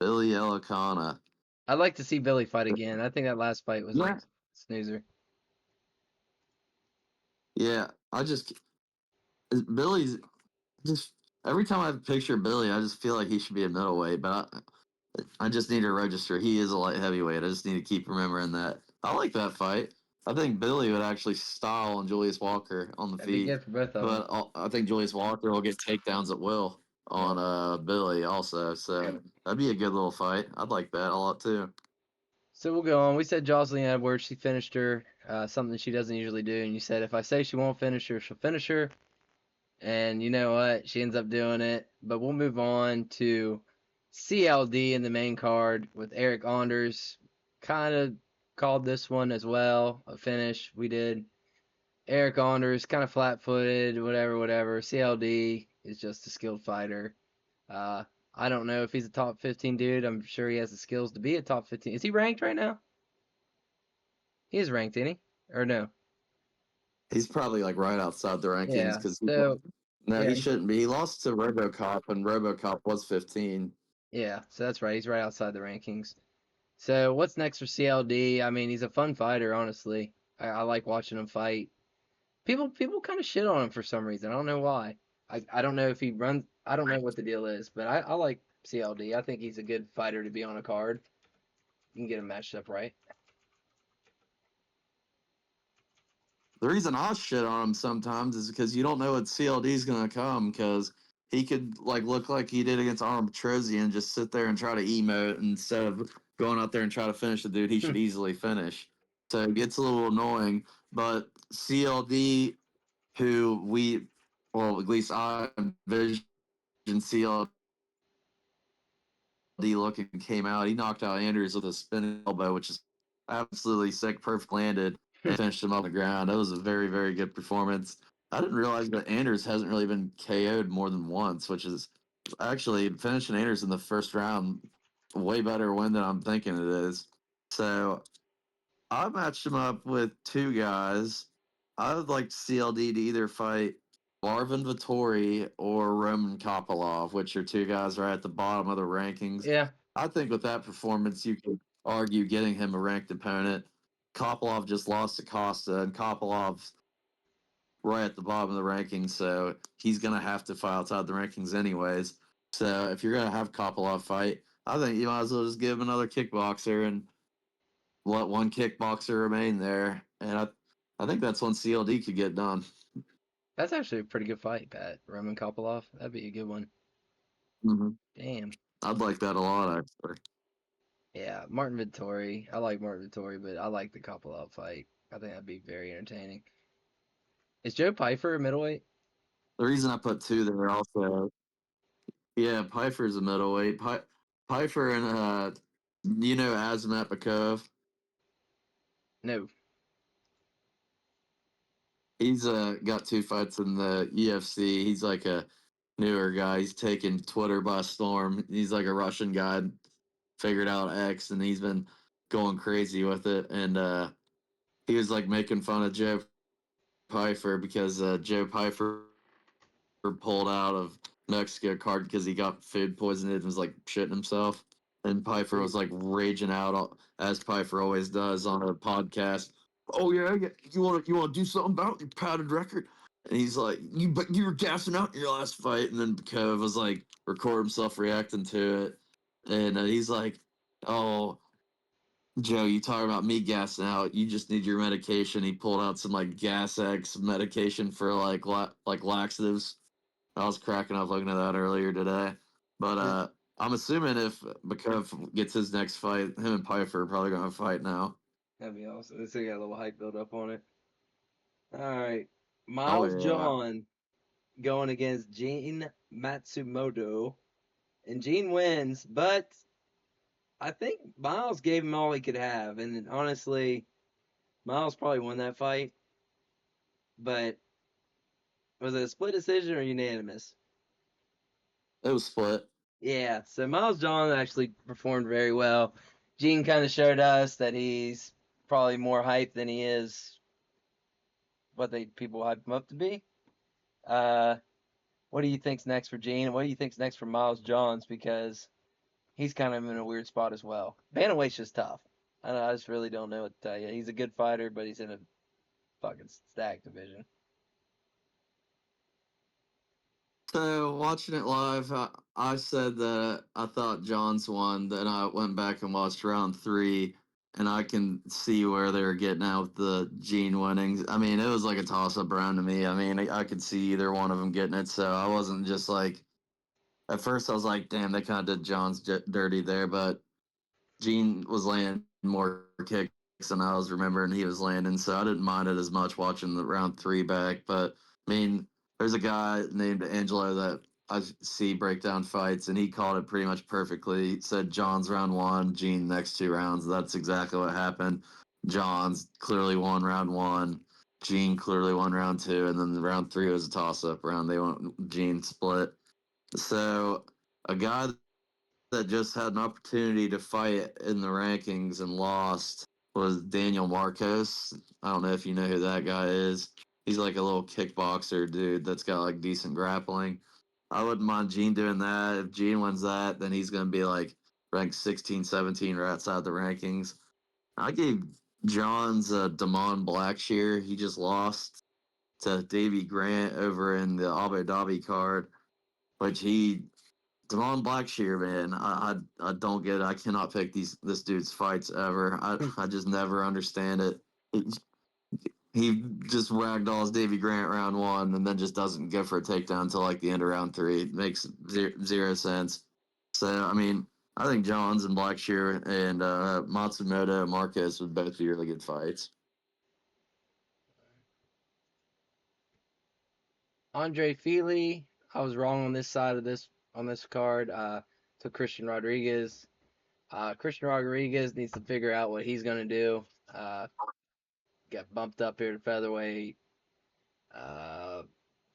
Billy Elicana. I'd like to see Billy fight again. I think that last fight was Yeah. like snoozer. Yeah, Billy's just every time I picture Billy, I just feel like he should be a middleweight, but I just need to register. He is a light heavyweight. I just need to keep remembering that. I like that fight. I think Billy would actually style on Julius Walker on the That'd be feet, good for both of them. but I think Julius Walker will get takedowns at will on Billy also. So that'd be a good little fight. I'd like that a lot too. So we'll go on. We said Jocelyn Edwards, she finished her, something she doesn't usually do. And you said, if I say she won't finish her, she'll finish her. And you know what? She ends up doing it. But we'll move on to CLD in the main card with Eric Anders. Kind of called this one as well a finish. We did. Eric Anders, kind of flat footed, whatever. CLD is just a skilled fighter. Uh, I don't know if he's a top 15 dude. I'm sure he has the skills to be a top 15. Is he ranked right now? He is ranked, isn't he? Or no? He's probably like right outside the rankings Yeah. because So no, yeah, he shouldn't be. He lost to RoboCop, and RoboCop was 15. yeah. So that's right. He's right outside the rankings. So what's next for CLD? I mean, he's a fun fighter, honestly. I like watching him fight. People kind of shit on him for some reason. I don't know why. I don't know if he runs. I don't know what the deal is, but I like CLD. I think he's a good fighter to be on a card. You can get him matched up right. The reason I shit on him sometimes is because you don't know what CLD is gonna come because he could like look like he did against Arnold Petrosian and just sit there and try to emote instead of going out there and try to finish the dude he should easily finish. So it gets a little annoying. But CLD, well, at least I envision CLD looking came out. He knocked out Andrews with a spinning elbow, which is absolutely sick, perfect landed, and finished him on the ground. That was a very, very good performance. I didn't realize that Anders hasn't really been KO'd more than once, which is actually finishing Anders in the first round way better win than I'm thinking it is. So I matched him up with two guys. I would like CLD to either fight Marvin Vittori or Roman Kopylov, which are two guys right at the bottom of the rankings. Yeah. I think with that performance, you could argue getting him a ranked opponent. Kopylov just lost to Costa, and Kopylov's right at the bottom of the rankings, so he's going to have to fight outside the rankings anyways. So if you're going to have Kopylov fight, I think you might as well just give him another kickboxer and let one kickboxer remain there. And I think that's when CLD could get done. That's actually a pretty good fight, Pat. Roman Kopylov. That'd be a good one. Mm-hmm. Damn. I'd like that a lot, actually. Yeah, Martin Vittori. I like Martin Vittori, but I like the Kopylov fight. I think that'd be very entertaining. Is Joe Pyfer a middleweight? The reason I put two there also, yeah, Pfeiffer's a middleweight. Pfeiffer and Azamat Bakov. No. He's got two fights in the UFC. He's like a newer guy. He's taken Twitter by storm. He's like a Russian guy, figured out X, and he's been going crazy with it. And he was like making fun of Joe Pfeiffer because Joe Pfeiffer pulled out of Mexico card because he got food poisoned and was like shitting himself. And Pfeiffer was like raging out as Pfeiffer always does on a podcast. Oh yeah, you want to do something about your padded record? And he's like, you were gassing out in your last fight. And then Kov was like, record himself reacting to it, and he's like, oh, Joe, you talking about me gassing out? You just need your medication. He pulled out some like Gas X medication for like laxatives. I was cracking up looking at that earlier today. But I'm assuming if Bakov gets his next fight, him and Pfeiffer are probably gonna fight now. That'd be awesome. They still got a little hype build up on it. All right. Oh Miles yeah. John going against Gene Matsumoto. And Gene wins, but I think Miles gave him all he could have. And honestly, Miles probably won that fight. But was it a split decision or unanimous? It was split. Yeah, so Miles John actually performed very well. Gene kind of showed us that he's probably more hype than he is what people hype him up to be. Uh, what do you think's next for Gene? And what do you think's next for Miles Johns? Because he's kind of in a weird spot as well. Bantamweight's just tough. I just really don't know what to tell you. He's a good fighter, but he's in a fucking stacked division. So watching it live, I said that I thought Johns won. Then I went back and watched round 3, and I can see where they were getting at with the Gene winnings. I mean, it was like a toss-up round to me. I mean, I could see either one of them getting it, so I wasn't just like. At first, I was like, "Damn, they kind of did Johns dirty there," but Gene was landing more kicks than I was remembering he was landing, so I didn't mind it as much watching the round 3 back. But I mean, there's a guy named Angelo that I see break down fights, and he called it pretty much perfectly. He said John's round 1, Gene next 2 rounds. That's exactly what happened. John's clearly won round 1. Gene clearly won round 2, and then the round 3 was a toss-up round. They went Gene split. So a guy that just had an opportunity to fight in the rankings and lost was Daniel Marcos. I don't know if you know who that guy is. He's like a little kickboxer dude that's got like decent grappling. I wouldn't mind Gene doing that. If Gene wins that, then he's going to be like ranked 16, 17 right outside the rankings. I gave John's Damon Blackshear. He just lost to Davey Grant over in the Abu Dhabi card, which he Devon Blackshear, man, I don't get it. I cannot pick this dude's fights ever. I just never understand it. He just ragdolls Davy Grant round 1 and then just doesn't go for a takedown until like the end of round 3. It makes zero sense. So I mean, I think Johns and Blackshear and Matsumoto Marquez would both be really good fights. Andre Feely, I was wrong on this side of this card. To Christian Rodriguez. Christian Rodriguez needs to figure out what he's gonna do. Got bumped up here to featherweight. Uh,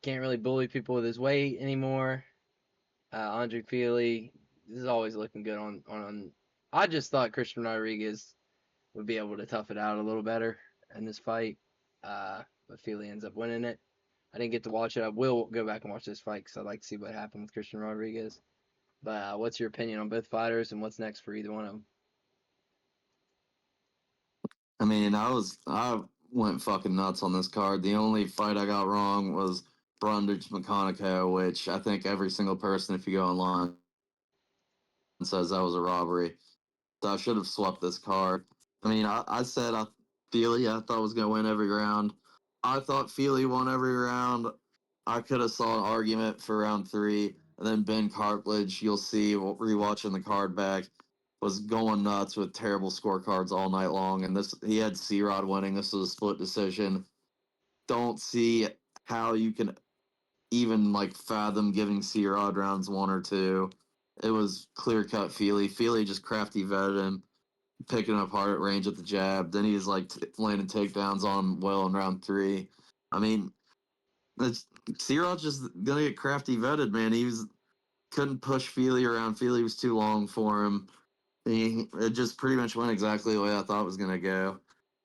can't really bully people with his weight anymore. Andre Feely is always looking good on. I just thought Christian Rodriguez would be able to tough it out a little better in this fight, but Feely ends up winning it. I didn't get to watch it. I will go back and watch this fight because I'd like to see what happened with Christian Rodriguez. But what's your opinion on both fighters and what's next for either one of them? I mean, I went fucking nuts on this card. The only fight I got wrong was Brundage McConaughey, which I think every single person, if you go online, says that was a robbery. So I should have swept this card. I mean, I said Feely I thought was gonna win every round. I thought Feely won every round. I could have saw an argument for round 3, and then Ben Cartledge, you'll see rewatching the card back, was going nuts with terrible scorecards all night long. And this he had C-Rod winning. This was a split decision. Don't see how you can even like fathom giving C-Rod rounds 1 or 2. It was clear cut Feely. Feely just crafty vetted him, picking him apart at range at the jab. Then he's like landing takedowns on him well in round 3. I mean, C-Rod's just gonna get crafty vetted, man. He couldn't push Feely around. Feely was too long for him. It just pretty much went exactly the way I thought it was gonna go.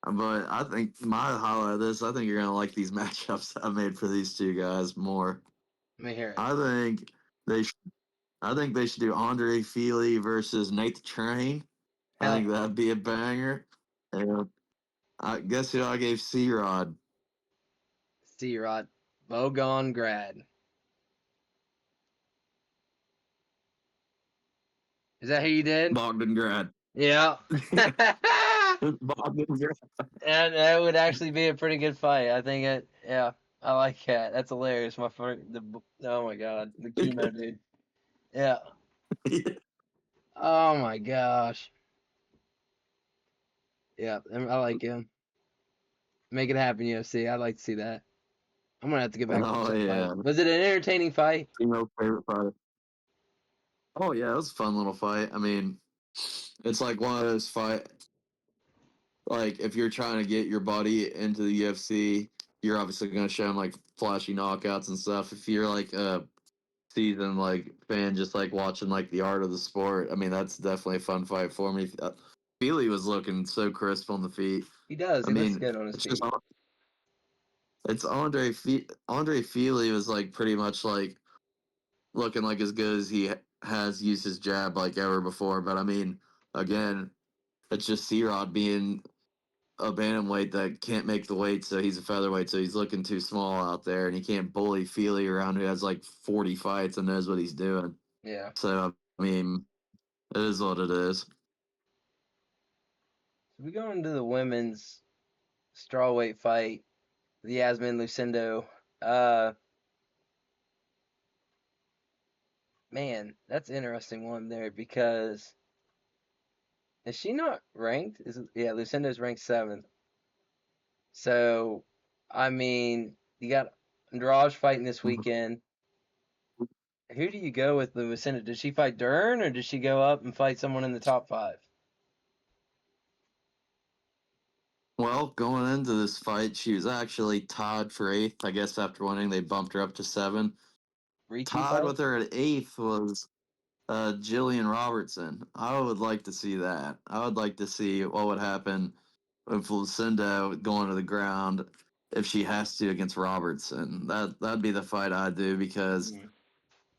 But I think my highlight of this, I think you're gonna like these matchups I made for these two guys more. Let me hear it. I think they should. I think they should do Andre Feely versus Nate the Train. I Hell think yeah. that'd be a banger. And I guess who I gave C-Rod. C-Rod. Bogon Grad. Is that who you did? Bogdan Grad. Yeah. Bogdan Grad. And that would actually be a pretty good fight. I think it. Yeah, I like that. That's hilarious. My first, oh my god, the chemo dude. Yeah. Oh my gosh. Yeah, I like him. Make it happen, UFC. I'd like to see that. I'm gonna have to get back and watch Oh that fight. yeah. Was it an entertaining fight? Female favorite fight. Oh yeah, it was a fun little fight. I mean, it's like one of those fight. Like if you're trying to get your buddy into the UFC, you're obviously gonna show him like flashy knockouts and stuff. If you're like season fan, just watching the art of the sport. I mean, that's definitely a fun fight for me. Feely was looking so crisp on the feet. He does. I He looks mean, good on his it's feet. just it's Andre Feely was pretty much looking as good as he has used his jab ever before. But I mean, again, it's just C-Rod being a bantamweight that can't make the weight, so he's a featherweight, so he's looking too small out there, and he can't bully Feely around who has 40 fights and knows what he's doing. Yeah. So I mean, it is what it is. So we go into the women's strawweight fight, the Yasmin Lucindo. Man, that's an interesting one there because is she not ranked? Lucindo's ranked 7th. So, I mean, you got Andrade fighting this weekend. Who do you go with Lucinda? Did she fight Dern or did she go up and fight someone in the top 5? Well, going into this fight, she was actually tied for 8th. I guess after winning, they bumped her up to 7. Repeat Tied fight? with her at 8th was Jillian Robertson. I would like to see that. I would like to see what would happen with Lucinda going to the ground if she has to against Robertson. That'd be the fight I'd do because Mm.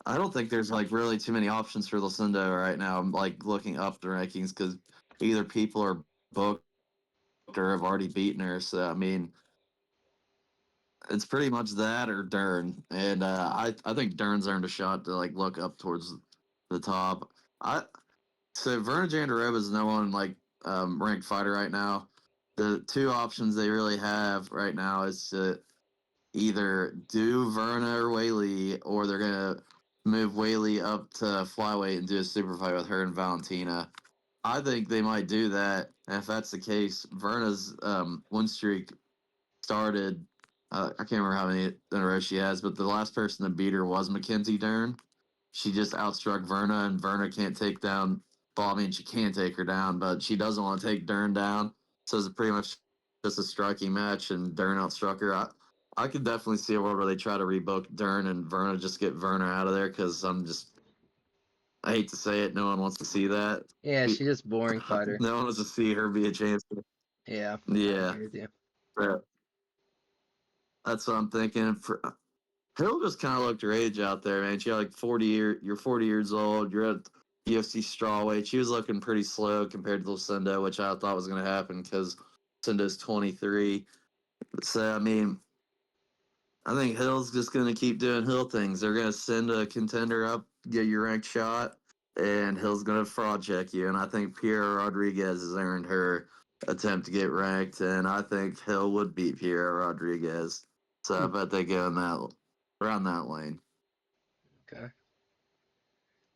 I don't think there's really too many options for Lucinda right now. I'm looking up the rankings because either people are booked or have already beaten her. So I mean, it's pretty much that or Dern, and I think Dern's earned a shot to look up towards the top. I So Verna Jandarova is no one ranked fighter right now. The two options they really have right now is to either do Verna or Whaley, or they're gonna move Whaley up to flyweight and do a super fight with her and Valentina. I think they might do that, and if that's the case, Verna's win streak started. I can't remember how many in a row she has, but the last person to beat her was Mackenzie Dern. She just outstruck Verna, and Verna can't take down. Well, I mean, she can take her down, but she doesn't want to take Dern down. So it's pretty much just a striking match, and Dern outstruck her. I could definitely see a world where they try to rebook Dern and Verna, just get Verna out of there because I hate to say it, no one wants to see that. Yeah, she's just boring fighter. No one wants to see her be a champion. Yeah, I Yeah, agree with you. but that's what I'm thinking. Hill just kind of looked her age out there, man. She had you're 40 years old. You're at UFC strawweight. She was looking pretty slow compared to Lucinda, which I thought was going to happen because Lucinda's 23. So, I mean, I think Hill's just going to keep doing Hill things. They're going to send a contender up, get your ranked shot, and Hill's going to fraud check you. And I think Pierre Rodriguez has earned her attempt to get ranked, and I think Hill would beat Pierre Rodriguez. So I bet they go in around that lane. Okay.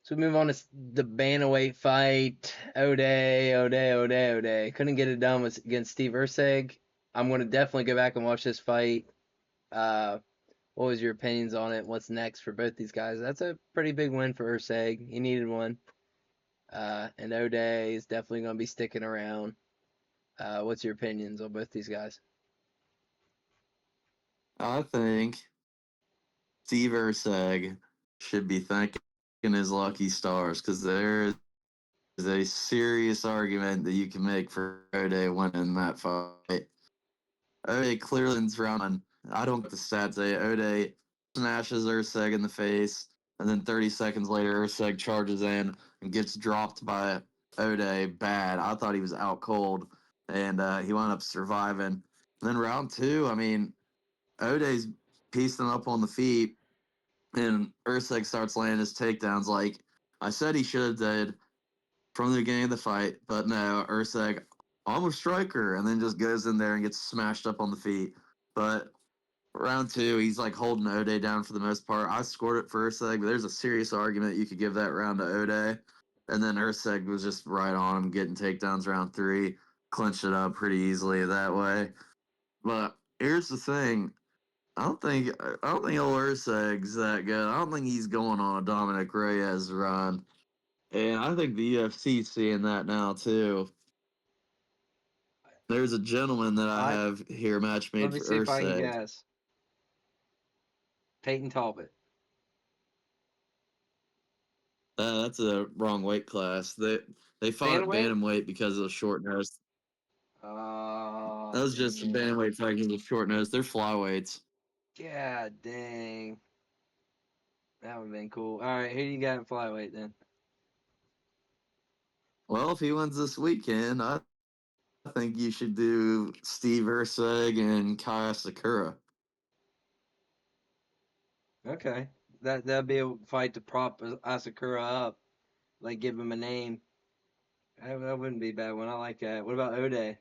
So we move on to the bantamweight fight. O'Day. Couldn't get it done against Steve Urseg. I'm going to definitely go back and watch this fight. What was your opinions on it? What's next for both these guys? That's a pretty big win for Urseg. He needed one. And O'Day is definitely going to be sticking around. What's your opinions on both these guys? I think Steve Urseg should be thanking his lucky stars because there is a serious argument that you can make for O'Day winning that fight. O'Day clearly is round one. I don't get the stats say O'Day smashes Urseg in the face, and then 30 seconds later, Urseg charges in and gets dropped by O'Day bad. I thought he was out cold, and he wound up surviving. And then round two, I mean, O'Day's piecing up on the feet, and Urseg starts landing his takedowns like I said he should have did from the beginning of the fight, but no, Urseg almost striker, and then just goes in there and gets smashed up on the feet. But round two, he's holding O'Day down for the most part. I scored it for Urseg, but there's a serious argument you could give that round to O'Day. And then Urseg was just right on him, getting takedowns round three, clinched it up pretty easily that way. But here's the thing. I don't think Urseg's that good. I don't think he's going on a Dominic Reyes run. And I think the UFC's seeing that now too. There's a gentleman that I I have here, match Let made me for see if I can Urseg. guess. Peyton Talbot. That's a wrong weight class. They fought at Bantamweight? bantamweight because of the short nose. Oh, That was just a dang. bantamweight fight because of short nose. They're flyweights. God dang. That would have been cool. All right, who do you got in flyweight then? Well, if he wins this weekend, I think you should do Steve Ursig and Kaya Sakura. Okay. That'd be a fight to prop Asakura up, like give him a name. That wouldn't be a bad one. I like that. What about Ode?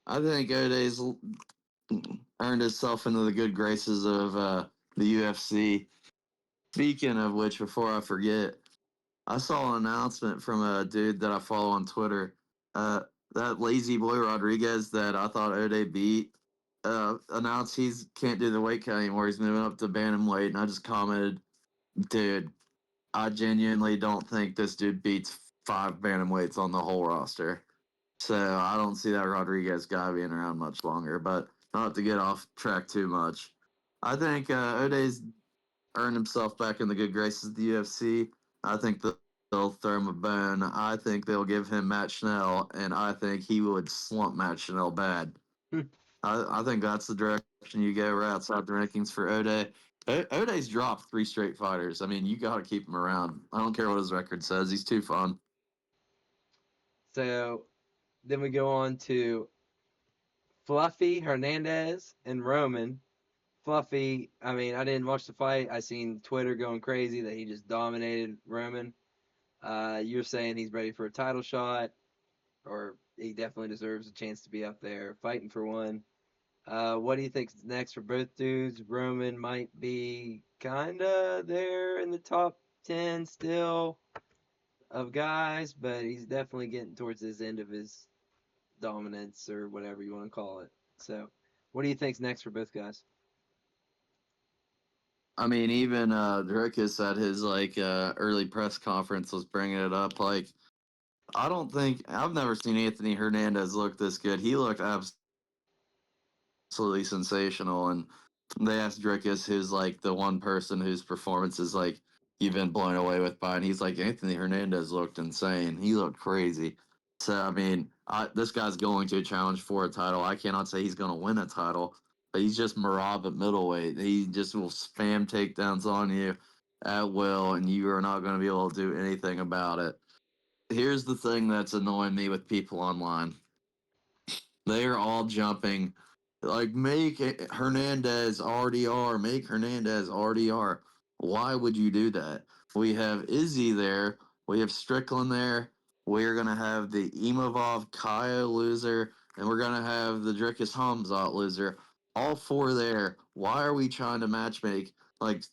I think O'Day's earned himself into the good graces of the UFC. Speaking of which, before I forget, I saw an announcement from a dude that I follow on Twitter. Uh, that lazy boy Rodriguez that I thought O'Day beat announced he's can't do the weight cut anymore. He's moving up to bantamweight, and I just commented, dude, I genuinely don't think this dude beats 5 bantamweights on the whole roster. So I don't see that Rodriguez guy being around much longer. But not to get off track too much, I think O'Day's earned himself back in the good graces of the UFC. I think they'll throw him a bone. I think they'll give him Matt Schnell, and I think he would slump Matt Schnell bad. I think that's the direction you go right outside the rankings for O'Day. O'Day's dropped 3 straight fighters. I mean, you got to keep him around. I don't care what his record says. He's too fun. So then we go on to Fluffy Hernandez and Roman. Fluffy, I mean, I didn't watch the fight. I seen Twitter going crazy that he just dominated Roman. You're saying he's ready for a title shot, or he definitely deserves a chance to be up there fighting for one. What do you think's next for both dudes? Roman might be kinda there in the top 10 still of guys, but he's definitely getting towards his end of his dominance or whatever you want to call it. So, what do you think's next for both guys? I mean, even Dricus at his early press conference was bringing it up. Like, I don't think I've never seen Anthony Hernandez look this good. He looked absolutely sensational. And they asked Dricus, who's like the one person whose performance is like you've been blown away with by, and he's like Anthony Hernandez looked insane. He looked crazy. So I mean, this guy's going to challenge for a title. I cannot say he's going to win a title, but he's just Marab at middleweight. He just will spam takedowns on you at will, and you are not going to be able to do anything about it. Here's the thing that's annoying me with people online. They are all jumping, like, make Hernandez RDR, make Hernandez RDR. Why would you do that? We have Izzy there. We have Strickland there. We're going to have the Imavov Kaya loser, and we're going to have the Dricus Khamzat loser. All 4 there. Why are we trying to matchmake? Like,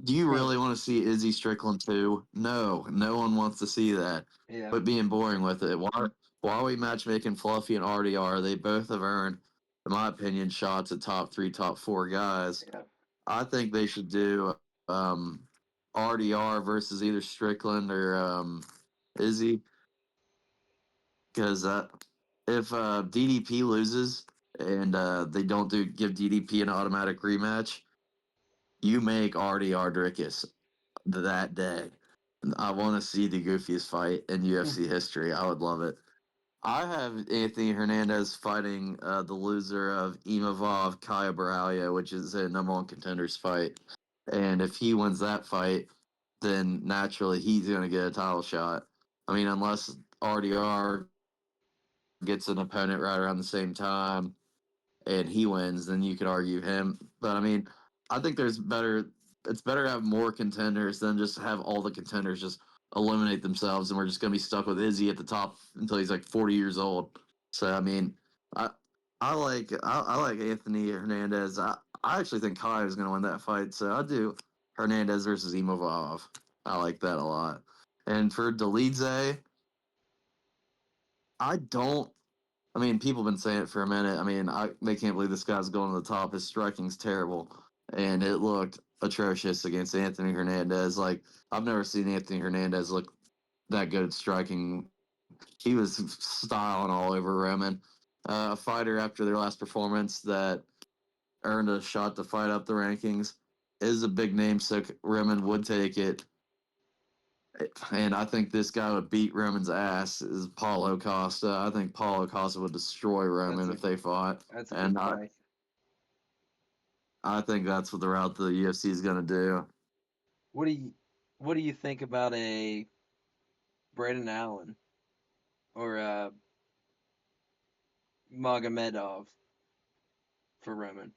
do you really want to see Izzy Strickland too? No, no one wants to see that. Yeah. But being boring with it. Why are we matchmaking Fluffy and RDR? They both have earned, in my opinion, shots at top 3, top 4 guys. Yeah. I think they should do um, RDR versus either Strickland or Izzy, because if DDP loses and they don't give DDP an automatic rematch, you make RDR Dricus that day. I want to see the goofiest fight in UFC history. I would love it. I have Anthony Hernandez fighting the loser of Imavov Kaya Borralho, which is a number 1 contenders fight. And if he wins that fight, then naturally he's going to get a title shot. I mean, unless RDR gets an opponent right around the same time and he wins, then you could argue him. But I mean, I think there's better. It's better to have more contenders than just have all the contenders just eliminate themselves, and we're just gonna be stuck with Izzy at the top until he's like 40 years old. So I mean, I I like Anthony Hernandez. I actually think Kai is gonna win that fight. So I do Hernandez versus Imavov. I like that a lot. And for Delize, I don't I mean, people have been saying it for a minute. I mean, they can't believe this guy's going to the top. His striking's terrible, and it looked atrocious against Anthony Hernandez. Like, I've never seen Anthony Hernandez look that good at striking. He was styling all over Roman. A fighter after their last performance that earned a shot to fight up the rankings. is a big name, so Roman would take it. And I think this guy would beat Roman's ass is Paulo Costa. I think Paulo Costa would destroy Roman if they fought. That's a good And fight. I think that's what the route the UFC is going to do. What do you think about a Brandon Allen or Magomedov for Roman?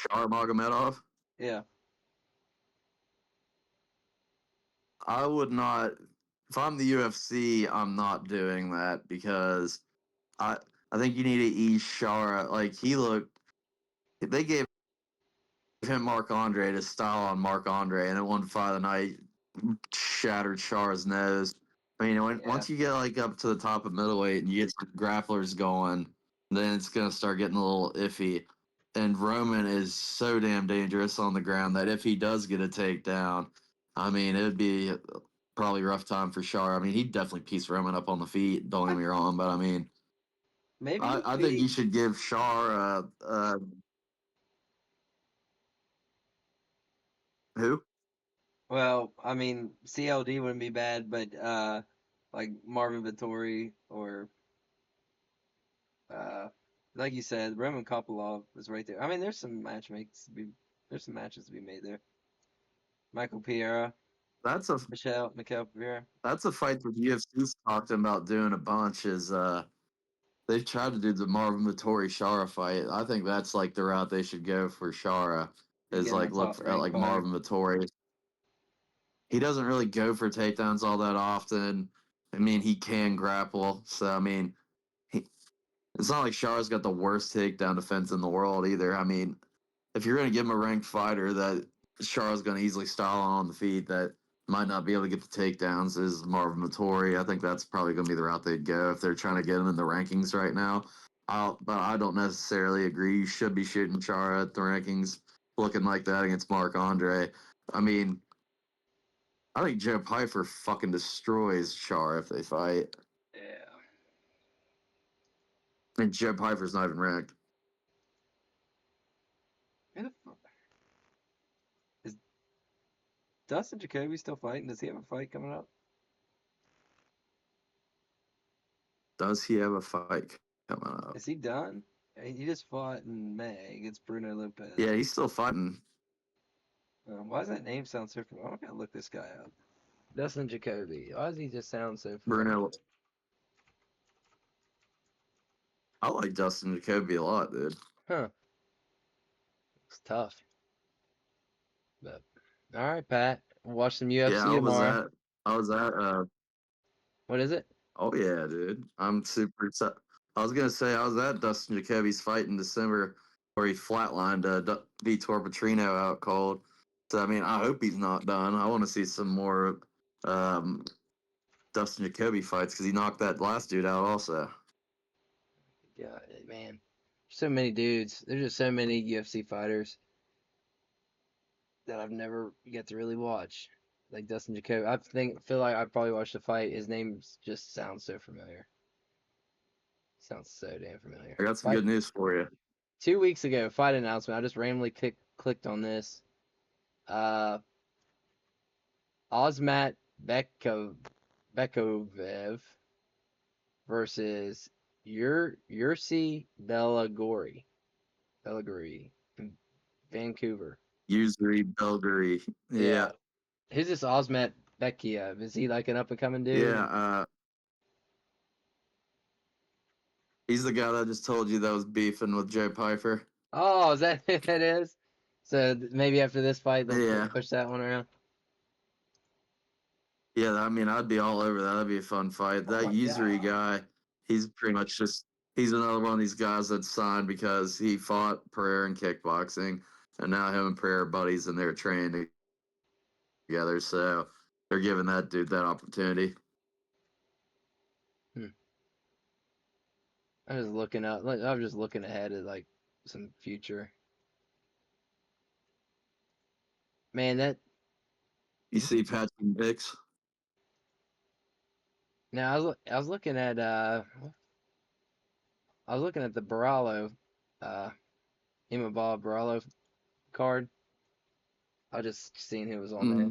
Shar Magomedov? Yeah. I would not. If I'm the UFC, I'm not doing that because I I think you need to ease Shara. Like he looked, they gave him Mark Andre to style on Mark Andre, and at one fight of the night shattered Shara's nose. I mean, once you get like up to the top of middleweight and you get some grapplers going, then it's gonna start getting a little iffy. And Roman is so damn dangerous on the ground that if he does get a takedown, I mean, it would be probably a rough time for Shar. I mean, he'd definitely piece Roman up on the feet. Don't get me wrong, but I mean, Maybe I think you should give Shar who? well, I mean, CLD wouldn't be bad, but like Marvin Vittori or uh, like you said, Roman Kopylov was right there. I mean, there's some matches to be made there. Michael Piera, That's a Mikel Piera. that's a fight that the UFC's talked about doing a bunch. Is they've tried to do the Marvin Vittori Shara fight. I think that's like the route they should go for Shara. You Is get him a like look top for, at ranked like fighter. Marvin Vittori. He doesn't really go for takedowns all that often. I mean, he can grapple, so I mean, he, it's not like Shara's got the worst takedown defense in the world either. I mean, if you're going to give him a ranked fighter that Shara's going to easily style on the feet that might not be able to get the takedowns is Marvin Vittori. I think that's probably going to be the route they'd go if they're trying to get him in the rankings right now. But I don't necessarily agree. You should be shooting Chara at the rankings looking like that against Mark Andre. I mean, I think Joe Piper fucking destroys Char if they fight. Yeah. And Joe Piper's not even ranked. Is Dustin Jacoby still fighting? Does he have a fight coming up? Does he have a fight coming up? Is he done? He just fought in May against Bruno Lopez. Yeah, he's still fighting. Why does that name sound so familiar? I'm gonna look this guy up. Dustin Jacoby. Why does he just sound so familiar? Bruno. I like Dustin Jacoby a lot, dude. Huh. It's tough. But all right, Pat. Watch some Yeah, UFC tomorrow. I was at What is it? oh yeah, dude. I'm super excited. I was gonna say I was at Dustin Jacoby's fight in December where he flatlined Vitor Petrino out cold. So I mean, I hope he's not done. I want to see some more um, Dustin Jacoby fights because he knocked that last dude out also. Yeah, man. So many dudes. There's just so many UFC fighters that I've never get to really watch. Like Dustin Jacoby. Feel like I probably watched a fight. His name just sounds so familiar. Sounds so damn familiar. I got some Fight good news for you. 2 weeks ago, fight announcement. I just randomly clicked on this. Uh, Ozmat Bekovev versus Yursi Belagori in Vancouver. Usury Belgary. Yeah. Yeah. Who's this Ozmat Bekiev? Is he like an up and coming dude? Yeah. He's the guy that I just told you that was beefing with Joe Piper. Oh, is that who that is? So maybe after this fight they'll Yeah. push that one around. Yeah, I mean, I'd be all over that. That'd be a fun fight. Oh That my usury god. guy, he's pretty much just he's another one of these guys that's signed because he fought Pereira in kickboxing, and now him and Pereira are buddies and they're training together. So they're giving that dude that opportunity. Hmm. I'm just looking ahead at like some future. Man, that You see Patrick Dix? now I was looking at the Baralo uh Imabal Baralo card. I just seen who was on there.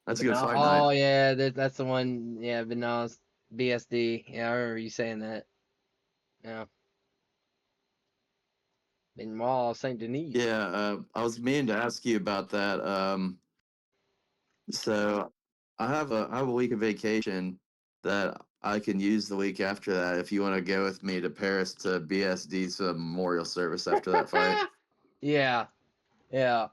That's a good fight night. Oh yeah, that's the one. Yeah, Vinales BSD. Yeah, I remember you saying that. Yeah. Benoit Saint Denis. Yeah, I was meaning to ask you about that. So I have a week of vacation that I can use the week after that. If you want to go with me to Paris to BSD's memorial service after that fight. Yeah, yeah.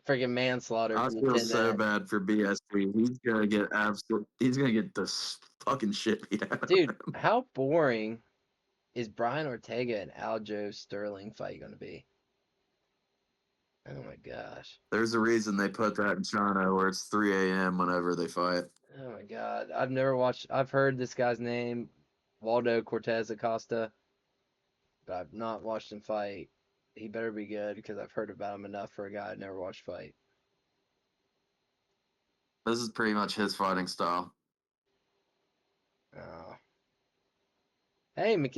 Freaking manslaughter I to feel attend so that. bad for BSD. He's gonna get this fucking shit beat out of Dude, him. how boring is Brian Ortega and Aljo Sterling fight going to be? Oh my gosh. There's a reason they put that in China where it's 3 a.m. whenever they fight. Oh my god. I've never watched. I've heard this guy's name, Waldo Cortez Acosta, but I've not watched him fight. He better be good because I've heard about him enough for a guy I never watched fight. This is pretty much his fighting style. Oh. Hey, I'm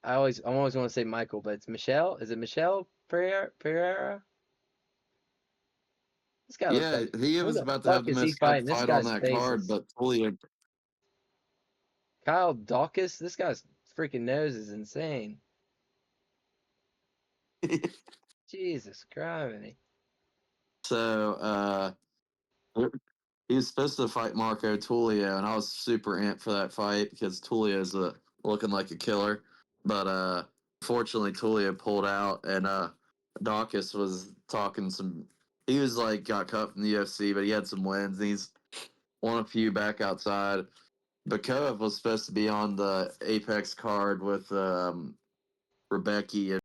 always going to say Michael, but it's Michelle. Is it Michelle Pereira? This guy looks Yeah, like. he Who was the about to have fuck the is he most cut fighting? This fight on guy's that face card, is but Tulio. Kyle Dawkins. This guy's freaking nose is insane. Jesus Christ. So, he was supposed to fight Marco Tulio, and I was super amped for that fight because Tulio's looking like a killer. But fortunately, Tulio pulled out, and Dawkins was talking some. He was like got cut from the UFC, but he had some wins. And he's won a few back outside. Bakoev was supposed to be on the Apex card with Rebecca